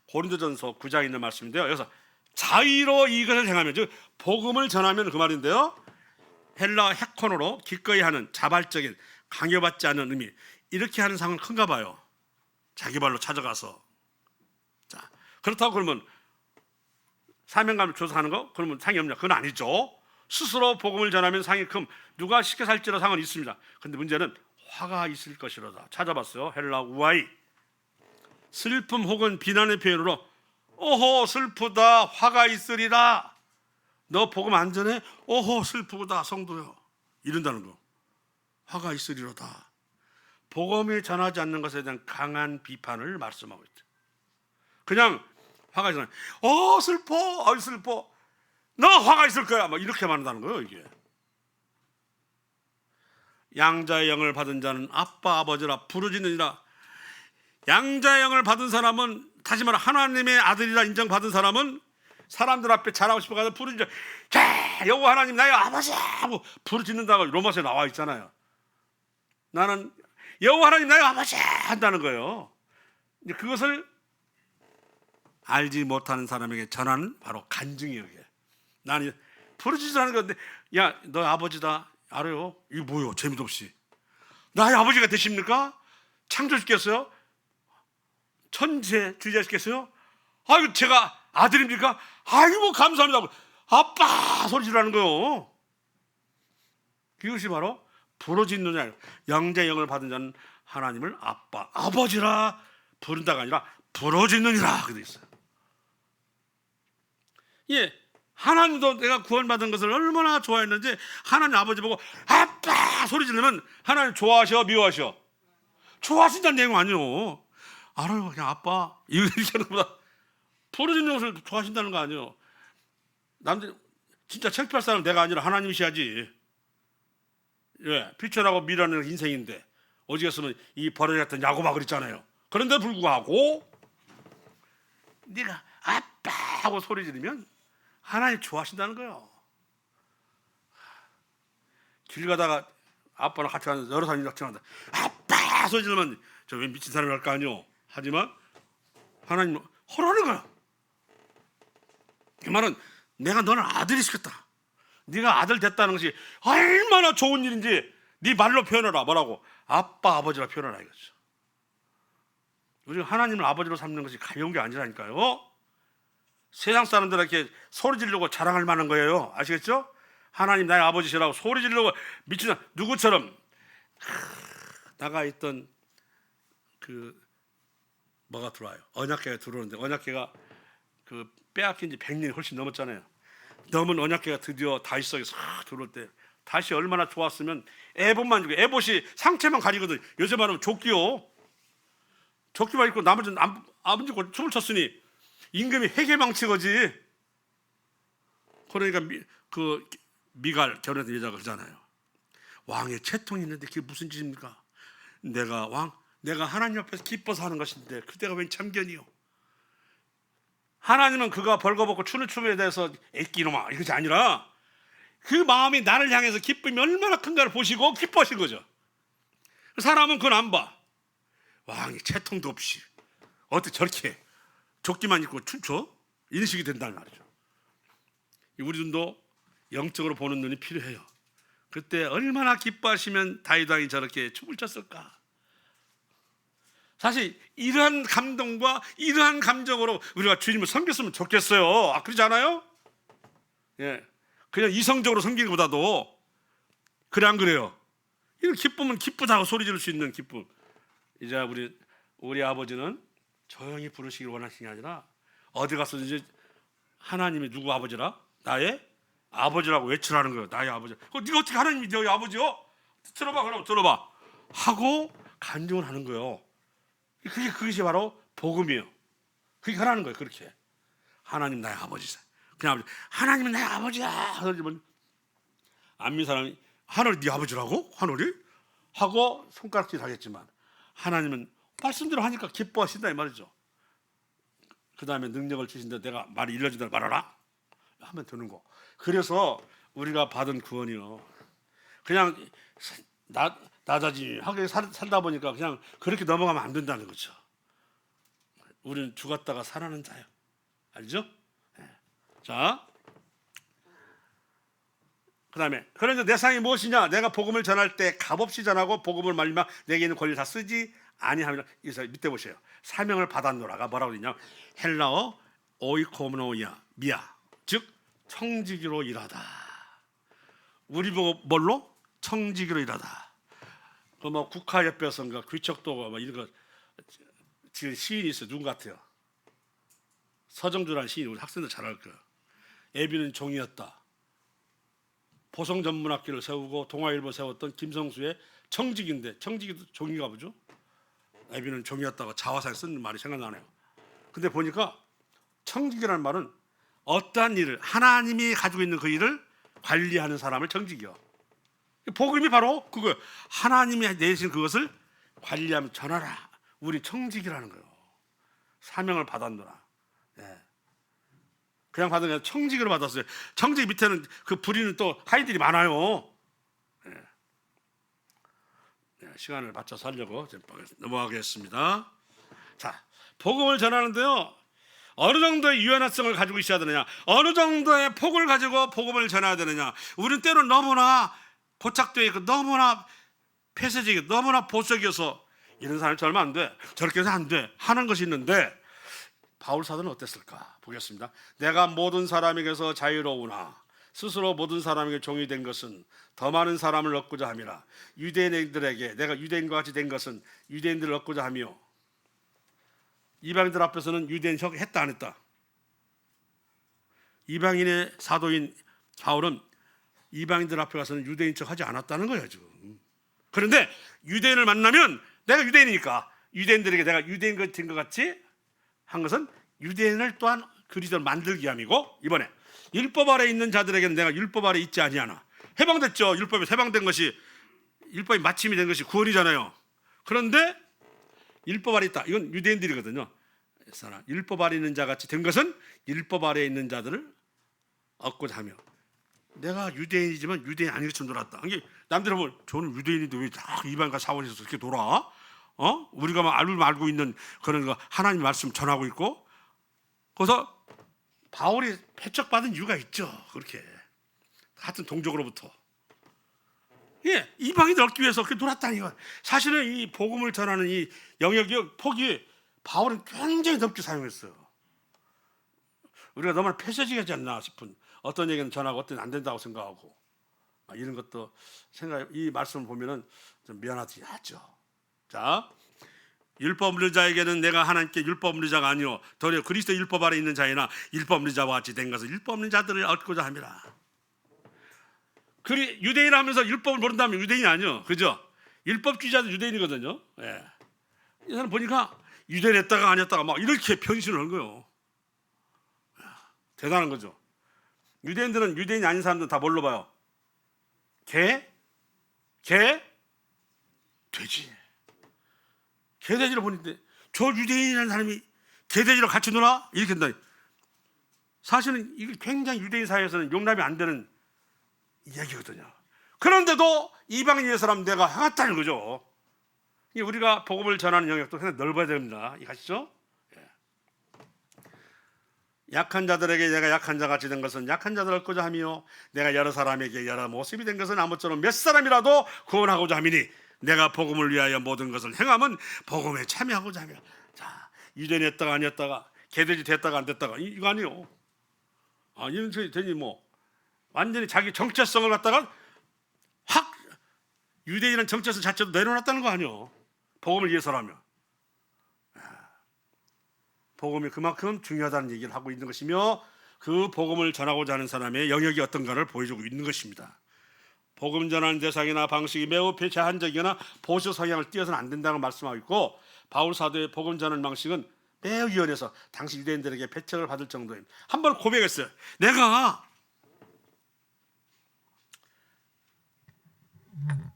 고린도전서 9장에 있는 말씀인데요. 여기서 자의로 이것을 행하면, 즉 복음을 전하면 그 말인데요. 헬라 헤코노로 기꺼이 하는 자발적인 강요받지 않는 의미. 이렇게 하는 상은 큰가 봐요. 자기 발로 찾아가서. 자, 그렇다고 그러면 사명감을 줘서 하는 거? 그러면 상이 없냐? 그건 아니죠. 스스로 복음을 전하면 상이 큼. 누가 쉽게 살지라 상은 있습니다. 근데 문제는 화가 있을 것이로다. 찾아봤어요. 헬라 우아이. 슬픔 혹은 비난의 표현으로 오호 슬프다 화가 있으리라. 너 복음 안 전해? 오호 슬프다 성도요. 이런다는 거. 화가 있으리로다. 복음이 전하지 않는 것에 대한 강한 비판을 말씀하고 있죠. 그냥 화가 있으면 슬퍼 슬퍼 너 화가 있을 거야 막 이렇게 말한다는 거예요. 이게 양자의 영을 받은 자는 아빠 아버지라 부르짖느니라. 양자의 영을 받은 사람은, 다시 말해 하나님의 아들이라 인정받은 사람은 사람들 앞에 잘하고 싶어가지고 부르짖어. 자, 여호와 하나님 나의 아버지 하고 부르짖는다고 로마서에 나와 있잖아요. 나는 여호와 하나님 나의 아버지 한다는 거예요. 이제 그것을 알지 못하는 사람에게 전하는 바로 간증이에요. 이게. 나는 부르짖으라는 건데, 야, 너 아버지다. 알아요? 이거 뭐요? 재미도 없이. 나의 아버지가 되십니까? 창조시켰어요? 천재 주자시켰어요? 아이고 제가 아들입니까? 아이고 감사합니다. 아빠 소리 지르라는 거요. 그것이 바로 부르짖느냐. 영자의 영을 받은 자는 하나님을 아빠 아버지라 부른다가 아니라 부르짖느니라 그렇게 돼 있어요. 예, 하나님도 내가 구원받은 것을 얼마나 좋아했는지 하나님 아버지 보고 아빠 소리 지르면 하나님 좋아하셔 미워하셔? 좋아하신다는 내용 아니에요. 알아요. 그냥 아빠 이렇게 하는 것보다 부르짖는 것을 좋아하신다는 거 아니에요. 남들 진짜 창피할 사람은 내가 아니라 하나님이셔야지. 예, 피천하고 미라는 인생인데 어디겠으면 이 버러지 같은 야구박을 있잖아요. 그런데 불구하고 네가 아빠 하고 소리 지르면 하나님 좋아하신다는 거예요. 길 가다가 아빠랑 같이 가는 여러 사람이 같이 간다. 아빠 소리 지르면 저 왜 미친 사람이 할 거 아니오. 하지만 하나님 허라는 거야. 그 말은 내가 너를 아들이 시켰다. 네가 아들 됐다는 것이 얼마나 좋은 일인지 네 말로 표현해라. 뭐라고? 아빠 아버지라 표현하라 이거죠. 우리가 하나님을 아버지로 삼는 것이 가벼운 게 아니라니까요. 세상 사람들에게 소리 지르려고 자랑할 만한 거예요. 아시겠죠? 하나님 나의 아버지시라고 소리 지르려고 미친 누구처럼 나가 있던 그 뭐가 들어와요. 언약궤가 들어오는데 언약궤가 그 빼앗긴 지 100년이 훨씬 넘었잖아요. 넘은 언약궤가 드디어 다윗 속에 싹 들어올 때 다시 얼마나 좋았으면 에봇만 주고 에봇이 상체만 가리거든. 요새 말하면 조끼요. 조끼만 입고 나머지는 안 입고 춤을 췄으니 임금이 회개망치거지. 그러니까 미갈 결혼했던 여자가 그러잖아요. 왕의 채통이 있는데 그게 무슨 짓입니까? 내가 하나님 앞에서 기뻐서 하는 것인데 그때가 웬 참견이요. 하나님은 그가 벌거벗고 추는 춤에 대해서 애끼노마 이것이 아니라 그 마음이 나를 향해서 기쁨이 얼마나 큰가를 보시고 기뻐하신 거죠. 사람은 그건 안 봐. 왕이 채통도 없이 어떻게 저렇게 조끼만 입고 춤춰? 인식이 된다는 말이죠. 우리도 영적으로 보는 눈이 필요해요. 그때 얼마나 기뻐하시면 다윗 왕이 저렇게 춤을 췄을까? 사실 이러한 감동과 이러한 감정으로 우리가 주님을 섬겼으면 좋겠어요. 그러지 않아요? 예, 그냥 이성적으로 섬기는 것보다도 그래 안 그래요? 이런 기쁨은 기쁘다고 소리 지를 수 있는 기쁨. 이제 우리 아버지는 조용히 부르시길 원하시는 게 아니라 어디 가서 이제 하나님이 누구 아버지라? 나의 아버지라고 외치라는 거예요. 나의 아버지. 네가 어떻게 하나님이 너의 아버지요? 들어봐, 그럼 들어봐 하고 간증을 하는 거예요. 그것이 바로 복음이에요. 그게 하라는 거예요. 그렇게 하나님 나의 아버지세요. 그냥 아버지, 하나님은 나의 아버지야. 하더니 안 믿는 사람이 하늘이 네 아버지라고? 하늘이? 하고 손가락질 하겠지만 하나님은 말씀대로 하니까 기뻐하신다 이 말이죠. 그 다음에 능력을 주신다. 내가 말이 일러준다 말하라 하면 되는 거. 그래서 우리가 받은 구원이요, 그냥 나자지하게 살다 보니까 그냥 그렇게 넘어가면 안 된다는 거죠. 우리는 죽었다가 살아나는 자예요. 알죠? 네. 자, 그 다음에 그런데 내 상이 무엇이냐? 내가 복음을 전할 때 값없이 전하고 복음을 말미암아 내게 있는 권리를 다 쓰지 아니하면. 여기서 밑에 보세요. 사명을 받았노라가 뭐라고 되냐? 헬라어 오이코노미아 미아, 즉 청지기로 일하다. 우리 보고 뭘로? 청지기로 일하다. 그 뭐 국가협회선가 귀척도가 뭐 이런 거 지금 시인이 있어. 누구 같아요? 서정주라는 시인 우리 학생들 잘 알 거예요. 애비는 종이었다. 보성전문학교를 세우고 동아일보 세웠던 김성수의 청직인데, 청직이도 종이가 보죠. 애비는 종이었다고 자화상에 쓴 말이 생각나네요. 근데 보니까 청직이라는 말은 어떠한 일을, 하나님이 가지고 있는 그 일을 관리하는 사람을 청직이요. 복음이 바로 그거예요. 하나님이 내신 그것을 관리하면 전하라. 우리 청직이라는 거예요. 사명을 받았노라. 예. 그냥 받은 게 아니라 청직으로 받았어요. 청직 밑에는 그 부리는 또 하인들이 많아요. 예. 예, 시간을 맞춰서 하려고 넘어가겠습니다. 자, 복음을 전하는데요, 어느 정도의 유연성을 가지고 있어야 되느냐, 어느 정도의 폭을 가지고 복음을 전해야 되느냐. 우리는 때로는 너무나 고착되어 있고 너무나 폐쇄적이고 너무나 보수적이어서 이런 사람이 저러면 안 돼, 저렇게 해서 안 돼 하는 것이 있는데, 바울 사도는 어땠을까 보겠습니다. 내가 모든 사람에게서 자유로우나 스스로 모든 사람에게 종이 된 것은 더 많은 사람을 얻고자 함이라. 유대인들에게 내가 유대인과 같이 된 것은 유대인들을 얻고자 하며. 이방인들 앞에서는 유대인 척 했다 안 했다? 이방인의 사도인 바울은 이방인들 앞에 가서는 유대인 척 하지 않았다는 거예요 지금. 그런데 유대인을 만나면 내가 유대인이니까 유대인들에게 내가 유대인 같은 것 같이 한 것은 유대인을 또한 그리스도를 만들기 위함이고, 이번에 율법 아래 있는 자들에게는 내가 율법 아래 있지 아니하나. 해방됐죠. 율법에 해방된 것이, 율법이 마침이 된 것이 구원이잖아요. 그런데 율법 아래 있다, 이건 유대인들이거든요. 율법 아래 있는 자 같이 된 것은 율법 아래 있는 자들을 얻고자 하며. 내가 유대인이지만 유대인 아닌 것처럼 놀았다. 이게 남들은 보면 저는 유대인인데 왜 다 이방과 사원에서 그렇게 놀아? 우리가 막 알고 있는 그런 거 하나님 말씀 전하고 있고. 그래서 바울이 패척받은 이유가 있죠. 그렇게 같은 동족으로부터. 예, 이방인들 얻기 위해서 그렇게 놀았다니. 사실은 이 복음을 전하는 이 영역이, 폭이 바울은 굉장히 넓게 사용했어요. 우리가 너무나 폐쇄적이지 않나 싶은, 어떤 얘기는 전하고 어떤 안 된다고 생각하고, 이런 것도 이 말씀을 보면은 좀 미안하지 하죠. 자, 율법 없는 자에게는 내가 하나님께 율법 없는 자가 아니요 더러 그리스도 율법 아래 있는 자이나 율법 없는 자와 같이 된 것은 율법 없는 자들을 얻고자 함이라. 유대인 하면서 율법을 모른다면 유대인이 아니요, 그죠? 율법주의자도 유대인이거든요. 예. 이 사람 보니까 유대인 했다가 아니었다가 막 이렇게 변신을 한 거예요. 대단한 거죠. 유대인들은 유대인이 아닌 사람들은 다 뭘로 봐요? 개, 돼지. 개돼지를 보는데 저 유대인이라는 사람이 개돼지랑 같이 놀아? 이렇게 한다. 사실은 이게 굉장히 유대인 사회에서는 용납이 안 되는 이야기거든요. 그런데도 이방인의 사람 내가 향했다는 거죠. 우리가 복음을 전하는 영역도 굉장히 넓어야 됩니다. 아시죠? 약한 자들에게 내가 약한 자 같이 된 것은 약한 자들을 얻고자 하며, 내가 여러 사람에게 여러 모습이 된 것은 아무쪼록 몇 사람이라도 구원하고자 함이니, 내가 복음을 위하여 모든 것을 행함은 복음에 참여하고자 하며. 자, 유대인 했다가 아니었다가, 개돼지 됐다가 안 됐다가 이거 아니에요. 이런 소리 되니 뭐 완전히 자기 정체성을 갖다가 확, 유대인이라는 정체성 자체도 내려놨다는 거 아니에요. 복음을 위해서라면. 복음이 그만큼 중요하다는 얘기를 하고 있는 것이며, 그 복음을 전하고자 하는 사람의 영역이 어떤가를 보여주고 있는 것입니다. 복음 전하는 대상이나 방식이 매우 제한적이거나 보수 성향을 띄어서는 안 된다고 말씀하고 있고, 바울 사도의 복음 전하는 방식은 매우 유연해서 당시 유대인들에게 배척을 받을 정도입니다. 한번 고백했어요. 내가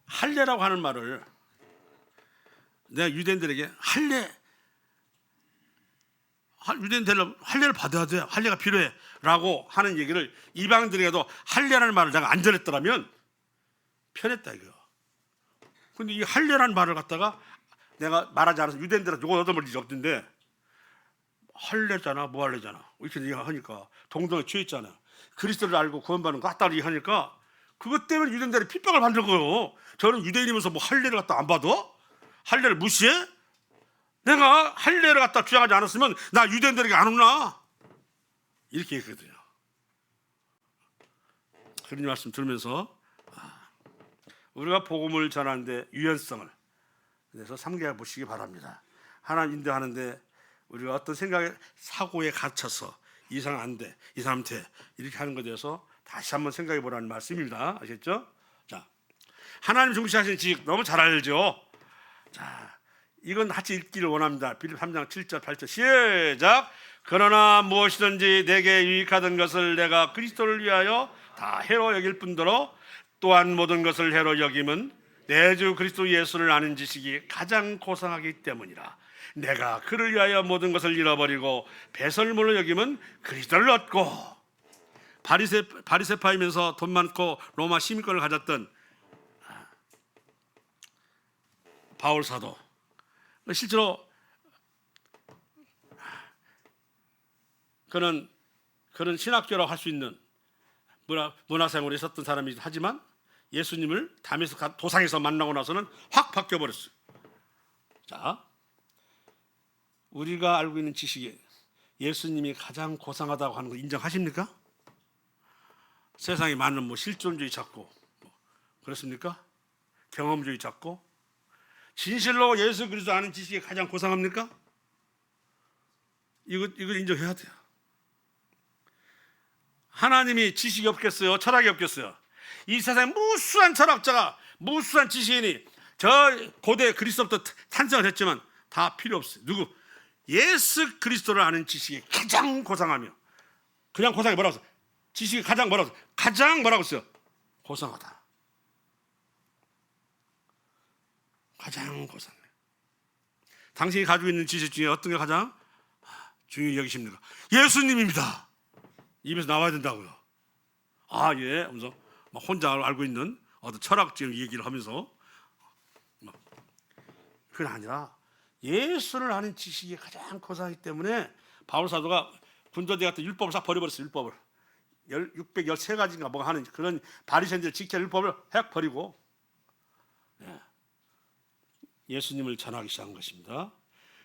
할례라고 하는 말을, 내가 유대인들에게 유대인들 할례를 받아야 돼, 할례가 필요해 라고 하는 얘기를 이방인들에게도 할례라는 말을 내가 안 전했더라면 편했다 이거. 근데 이 할례라는 말을 갖다가 내가 말하지 않아서 유대인들한테 요거 얻어먹을 일이 없던데, 할례잖아 뭐 할례잖아 이렇게 얘기하니까 동동에 취했잖아. 그리스도를 알고 구원받는 거 같다 얘기하니까 그것 때문에 유대인들이 핍박을 받는 거예요. 저는 유대인이면서 뭐 할례를 갖다 안 받아? 할례를 무시해? 내가 할례를 갖다 주장하지 않았으면 나 유대인들에게 안 오나? 이렇게 얘기했거든요. 그런 말씀 들으면서 우리가 복음을 전하는데 유연성을 그래서 삼가해 보시기 바랍니다. 하나님 인도하는데 우리가 어떤 생각에 사고에 갇혀서 이 사람 안 돼, 이 사람 돼 이렇게 하는 것에 대해서 다시 한번 생각해 보라는 말씀입니다. 아시겠죠? 자, 하나님 중시하시는 지식 너무 잘 알죠? 자, 이건 같이 읽기를 원합니다. 빌립 3장 7절 8절 시작. 그러나 무엇이든지 내게 유익하던 것을 내가 그리스도를 위하여 다 해로 여길 뿐더러 또한 모든 것을 해로 여김은 내 주 그리스도 예수를 아는 지식이 가장 고상하기 때문이라. 내가 그를 위하여 모든 것을 잃어버리고 배설물로 여김은 그리스도를 얻고. 바리새파이면서 돈 많고 로마 시민권을 가졌던 바울 사도, 실제로 그는 신학교라고 할 수 있는 문화생활에 있었던 사람이긴 하지만 예수님을 담에서 도상에서 만나고 나서는 확 바뀌어버렸어요. 자, 우리가 알고 있는 지식에 예수님이 가장 고상하다고 하는 거 인정하십니까? 세상에 많은 실존주의 찾고 그렇습니까? 경험주의 찾고 진실로 예수 그리스도 아는 지식이 가장 고상합니까? 이걸 인정해야 돼요. 하나님이 지식이 없겠어요? 철학이 없겠어요? 이 세상에 무수한 철학자가, 무수한 지식인이 저 고대 그리스도부터 탄생을 했지만 다 필요 없어요. 누구? 예수 그리스도를 아는 지식이 가장 고상하며, 그냥 고상이 뭐라고 했어요? 지식이 가장 뭐라고 했어요? 가장 뭐라고 했어요? 고상하다. 가장 고상해. 당신이 가지고 있는 지식 중에 어떤 게 가장 중요히 여기십니까? 예수님입니다. 입에서 나와야 된다고요. 아, 예. 하면서 막 혼자 알고 있는 어떤 철학적인 얘기를 하면서, 그건 아니라 예수를 아는 지식이 가장 고상하기 때문에 바울 사도가 군도대 같은 율법을 싹 버려버렸어요. 율법을 613가지인가 뭐 하는 그런 바리새인들 지킬 율법을 확 버리고 예수님을 전하기 시작한 것입니다.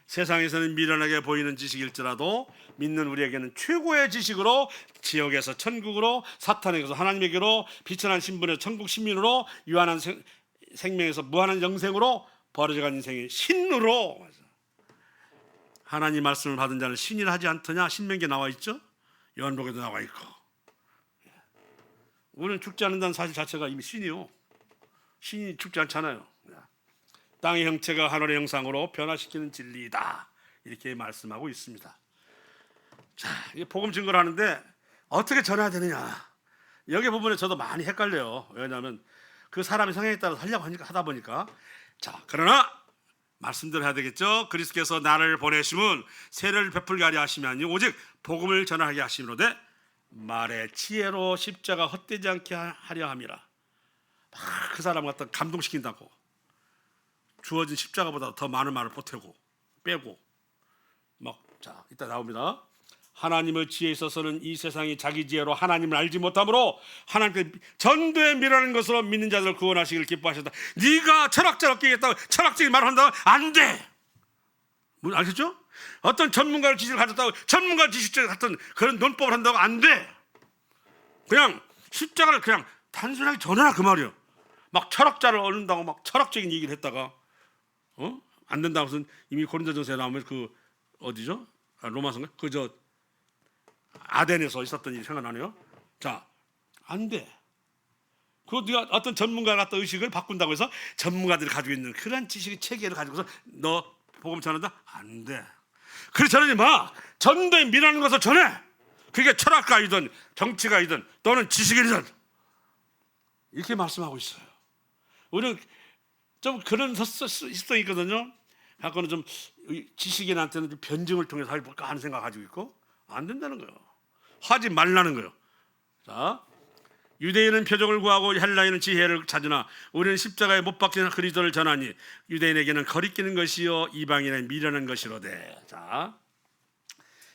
세상에서는 미련하게 보이는 지식일지라도 믿는 우리에게는 최고의 지식으로 지옥에서 천국으로, 사탄에게서 하나님에게로, 비천한 신분에서 천국 시민으로, 유한한 생명에서 무한한 영생으로 벌어져간 인생의 신으로. 하나님 말씀을 받은 자는 신이라 하지 않더냐? 신명기에 나와 있죠? 요한복음에도 나와 있고. 우리는 죽지 않는다는 사실 자체가 이미 신이요. 신이 죽지 않잖아요. 땅의 형체가 하늘의 형상으로 변화시키는 진리이다, 이렇게 말씀하고 있습니다. 자, 이 복음 증거를 하는데 어떻게 전해야 되느냐, 여기 부분에 저도 많이 헷갈려요. 왜냐하면 그 사람의 성향에 따라서 하려고 하다 보니까. 자, 그러나 말씀대로 해야 되겠죠. 그리스도께서 나를 보내심은 세례를 베풀게 하려 하심이 아니요 오직 복음을 전하게 하심이로되 말의 지혜로 십자가 헛되지 않게 하려 함이라. 그 사람 갖다 감동시킨다고 주어진 십자가보다 더 많은 말을 보태고 빼고 자, 이따 나옵니다. 하나님의 지혜에 있어서는 이 세상이 자기 지혜로 하나님을 알지 못하므로 하나님께 전도에 미라는 것으로 믿는 자들을 구원하시기를 기뻐하셨다. 네가 철학자를 얻겠다고 철학적인 말을 한다고 안 돼. 알겠죠? 어떤 전문가를 지식을 가졌다고 전문가 지식을 같은 그런 논법을 한다고 안 돼. 그냥 십자가를 그냥 단순하게 전해라, 그 말이에요. 막 철학자를 얻는다고 막 철학적인 얘기를 했다가 안 된다고 해서 이미 고린도전서에 나오면 그 어디죠? 로마서인가? 그저 아덴에서 있었던 일이 생각나네요. 자, 안 돼. 그거 네가 어떤 전문가 같은 의식을 바꾼다고 해서 전문가들이 가지고 있는 그런 지식의 체계를 가지고서 너 복음 전한다? 안 돼. 그래 전하지 마. 전도에 미라는 것을 전해. 그게 철학가이든 정치가이든 또는 지식인이든 이렇게 말씀하고 있어요. 우리는 좀 그런 습성이 있거든요. 갖고는 좀 지식인한테는 좀 변증을 통해서 해볼까 하는 생각 가지고 있고, 안 된다는 거예요. 하지 말라는 거예요. 자, 유대인은 표적을 구하고 헬라인은 지혜를 찾으나 우리는 십자가에 못 박힌 그리스도를 전하니 유대인에게는 거리끼는 것이요 이방인에게는 미련한 것이로되. 자,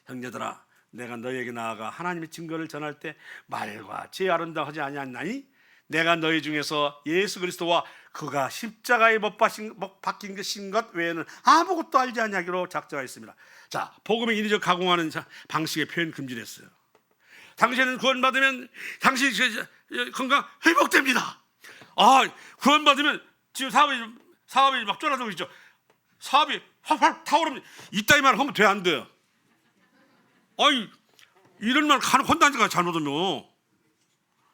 형제들아, 내가 너희에게 나아가 하나님의 증거를 전할 때 말과 지혜 아름다워 하지 아니하나니 내가 너희 중에서 예수 그리스도와 그가 십자가에 못 박힌 것인 것 외에는 아무것도 알지 아니하기로 작정하였습니다. 자, 복음의 인위적 가공하는 방식의 표현 금지를 했어요. 당신은 구원받으면 당신 건강 회복됩니다. 구원받으면 지금 사업이 막 쫄아들고 있죠. 사업이 활활 타오르면 이따위 말 하면 돼 안 돼? 아이 이런 말 한다니까 잘못하면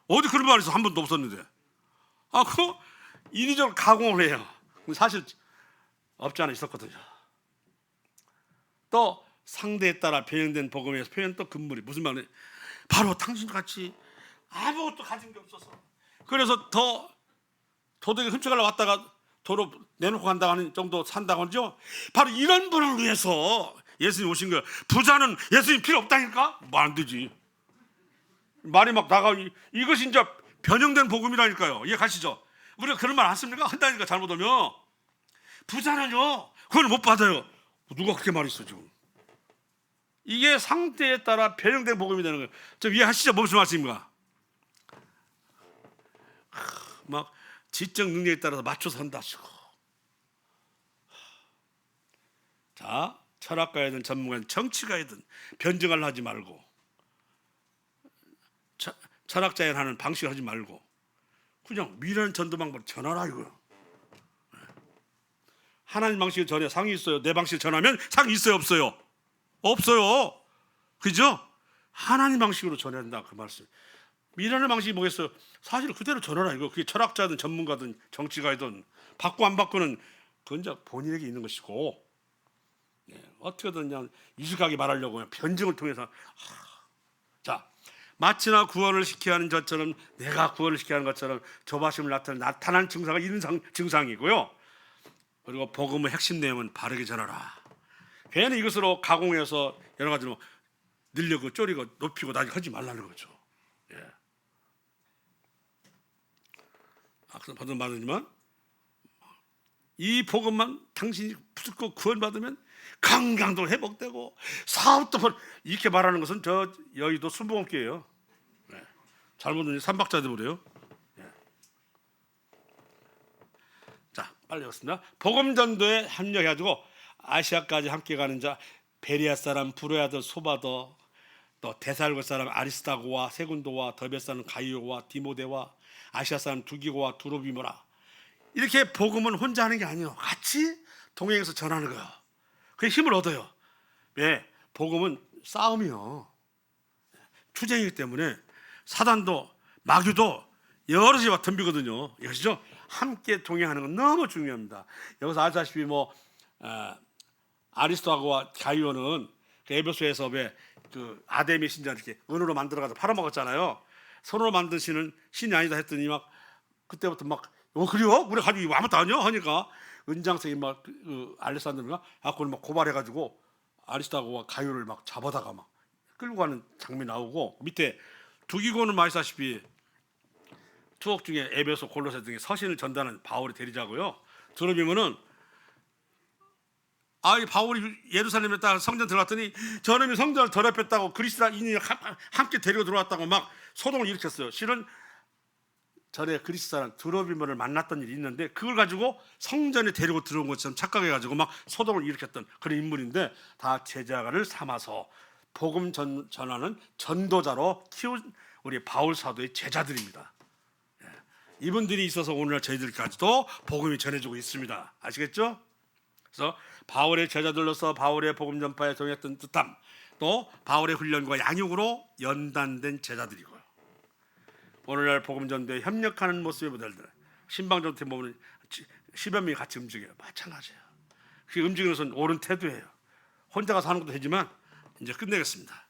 어디 그런 말이 있어 한 번도 없었는데 그거 인위적으로 가공을 해요. 사실 없지 않아 있었거든요. 또 상대에 따라 변형된 복음에서 표현 또 금물이 무슨 말이에요? 바로 당신같이 아무것도 가진 게 없어서 그래서 더 도둑이 훔쳐가려 왔다가 도로 내놓고 간다고 하는 정도 산다고 하죠. 바로 이런 분을 위해서 예수님 오신 거예요. 부자는 예수님 필요 없다니까? 뭐 안 되지. 말이 막 나가. 이것이 이제 변형된 복음이라니까요. 이해가시죠? 우리가 그런 말 안 씁니까? 한다니까 잘못하면. 부자는요 그걸 못 받아요. 누가 그렇게 말했어 지금. 이게 상태에 따라 변형된 복음이 되는 거예요. 좀 이해하시죠? 무슨 말씀인가? 막 지적 능력에 따라서 맞춰서 한다시고. 자, 철학가이든 전문가이든 정치가이든 변증을 하지 말고 철학자에 하는 방식을 하지 말고 그냥 미래는 전도 방법을 전하라 이거요. 하나님 방식을 전해 상이 있어요. 내 방식을 전하면 상이 있어요 없어요? 없어요. 그죠? 하나님 방식으로 전해야 된다 그 말씀. 미래의 방식이 뭐겠어요? 사실 그대로 전하라 이거. 그게 철학자든 전문가든 정치가이든 받고 안 받고는 그건 이제 본인에게 있는 것이고 어떻게든 그냥 유식하게 말하려고 그냥 변증을 통해서 자 마치나 구원을 시켜야 하는 것처럼 내가 구원을 시켜야 하는 것처럼 조바심을 나타난 증상은 이런 증상이고요. 그리고 복음의 핵심 내용은 바르게 전하라. 괜히 이것으로 가공해서 여러 가지로 늘려고 쪼리고 높이고 나중에 하지 말라는 거죠. 악성 받은 말이지만 이 복음만 당신이 붙고 구원받으면 건강도 회복되고 사업도 이렇게 말하는 것은 저 여의도 순복음교회예요. 잘못은 삼박자들이에요. 자 빨리 하겠습니다. 복음 전도에 합력해가지고 아시아까지 함께 가는 자 베리아 사람 브로야더 소바더 또 데살고 사람 아리스타고와 세군도와 더베 사람 가이오와 디모데와 아시아 사람 두기고와 두로비모라 이렇게 복음은 혼자 하는 게 아니에요. 같이 동행해서 전하는 거예요. 그게 힘을 얻어요. 왜? 복음은 싸움이요. 투쟁이기 때문에 사단도 마귀도 여러 지와 덤비거든요. 이것이죠. 함께 동행하는 건 너무 중요합니다. 여기서 아시다시피 아리스토하고와 가이오는 그 에베소에서 왜 그 아데미 신자 이렇게 은으로 만들어가지고 팔아먹었잖아요. 손으로 만든 신은 신이 아니다 했더니 막 그때부터 막 그래요? 우리 가지고 이거 아무것도 아니야? 하니까 은장색이 막 알렉산더가 그걸 막 고발해가지고 아리스토하고와 가이오를 막 잡아다가 막 끌고 가는 장면이 나오고 밑에 두기고는 아시다시피 투옥 중에 에베소 골로새 등의 서신을 전달하는 바울의 대리자고요. 들어보면은 이 바울이 예루살렘에 딱 성전 들어갔더니 저놈이 성전을 더럽혔다고 그리스도인이 함께 데리고 들어왔다고 막 소동을 일으켰어요. 실은 전에 그리스 사람 드로비모를 만났던 일이 있는데 그걸 가지고 성전에 데리고 들어온 것처럼 착각해가지고 막 소동을 일으켰던 그런 인물인데 다 제자를 삼아서 복음 전하는 전도자로 키운 우리 바울 사도의 제자들입니다. 이분들이 있어서 오늘날 저희들까지도 복음이 전해지고 있습니다. 아시겠죠? 그래서 바울의 제자들로서 바울의 복음 전파에 동했던 뜻함, 또 바울의 훈련과 양육으로 연단된 제자들이고요. 오늘날 복음 전도에 협력하는 모습의 모델들, 신방전도에 보면 10여 명이 같이 움직여요. 마찬가지예요. 그 움직이는 것은 옳은 태도예요. 혼자 가서 하는 것도 되지만 이제 끝내겠습니다.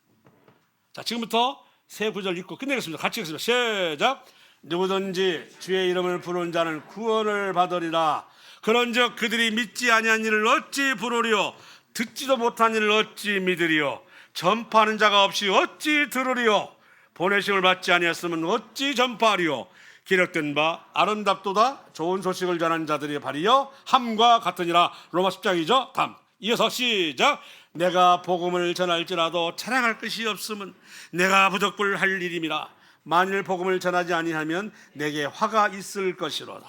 자, 지금부터 세 구절 읽고 끝내겠습니다. 같이 읽겠습니다. 시작. 누구든지 주의 이름을 부르는 자는 구원을 받으리라. 그런즉 그들이 믿지 아니한 일을 어찌 부르리요? 듣지도 못한 일을 어찌 믿으리요? 전파하는 자가 없이 어찌 들으리요? 보내심을 받지 아니했으면 어찌 전파하리요? 기록된 바 아름답도다 좋은 소식을 전하는 자들의 발이여 함과 같으니라. 로마 10장이죠. 다음 이어서 시작. 내가 복음을 전할지라도 자랑할 것이 없으면 내가 부족불할 일임이라. 만일 복음을 전하지 아니하면 내게 화가 있을 것이로다.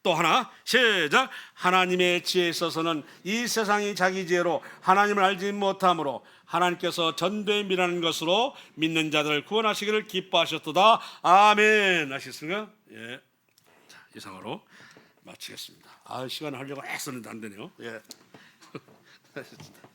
또 하나 시작. 하나님의 지혜에 있어서는 이 세상이 자기 지혜로 하나님을 알지 못하므로 하나님께서 전도에 미라는 것으로 믿는 자들을 구원하시기를 기뻐하셨도다. 아멘. 아시겠습니까? 예. 자, 이상으로 마치겠습니다. 시간을 하려고 애썼는데 안 되네요. 예. 하셨습니다.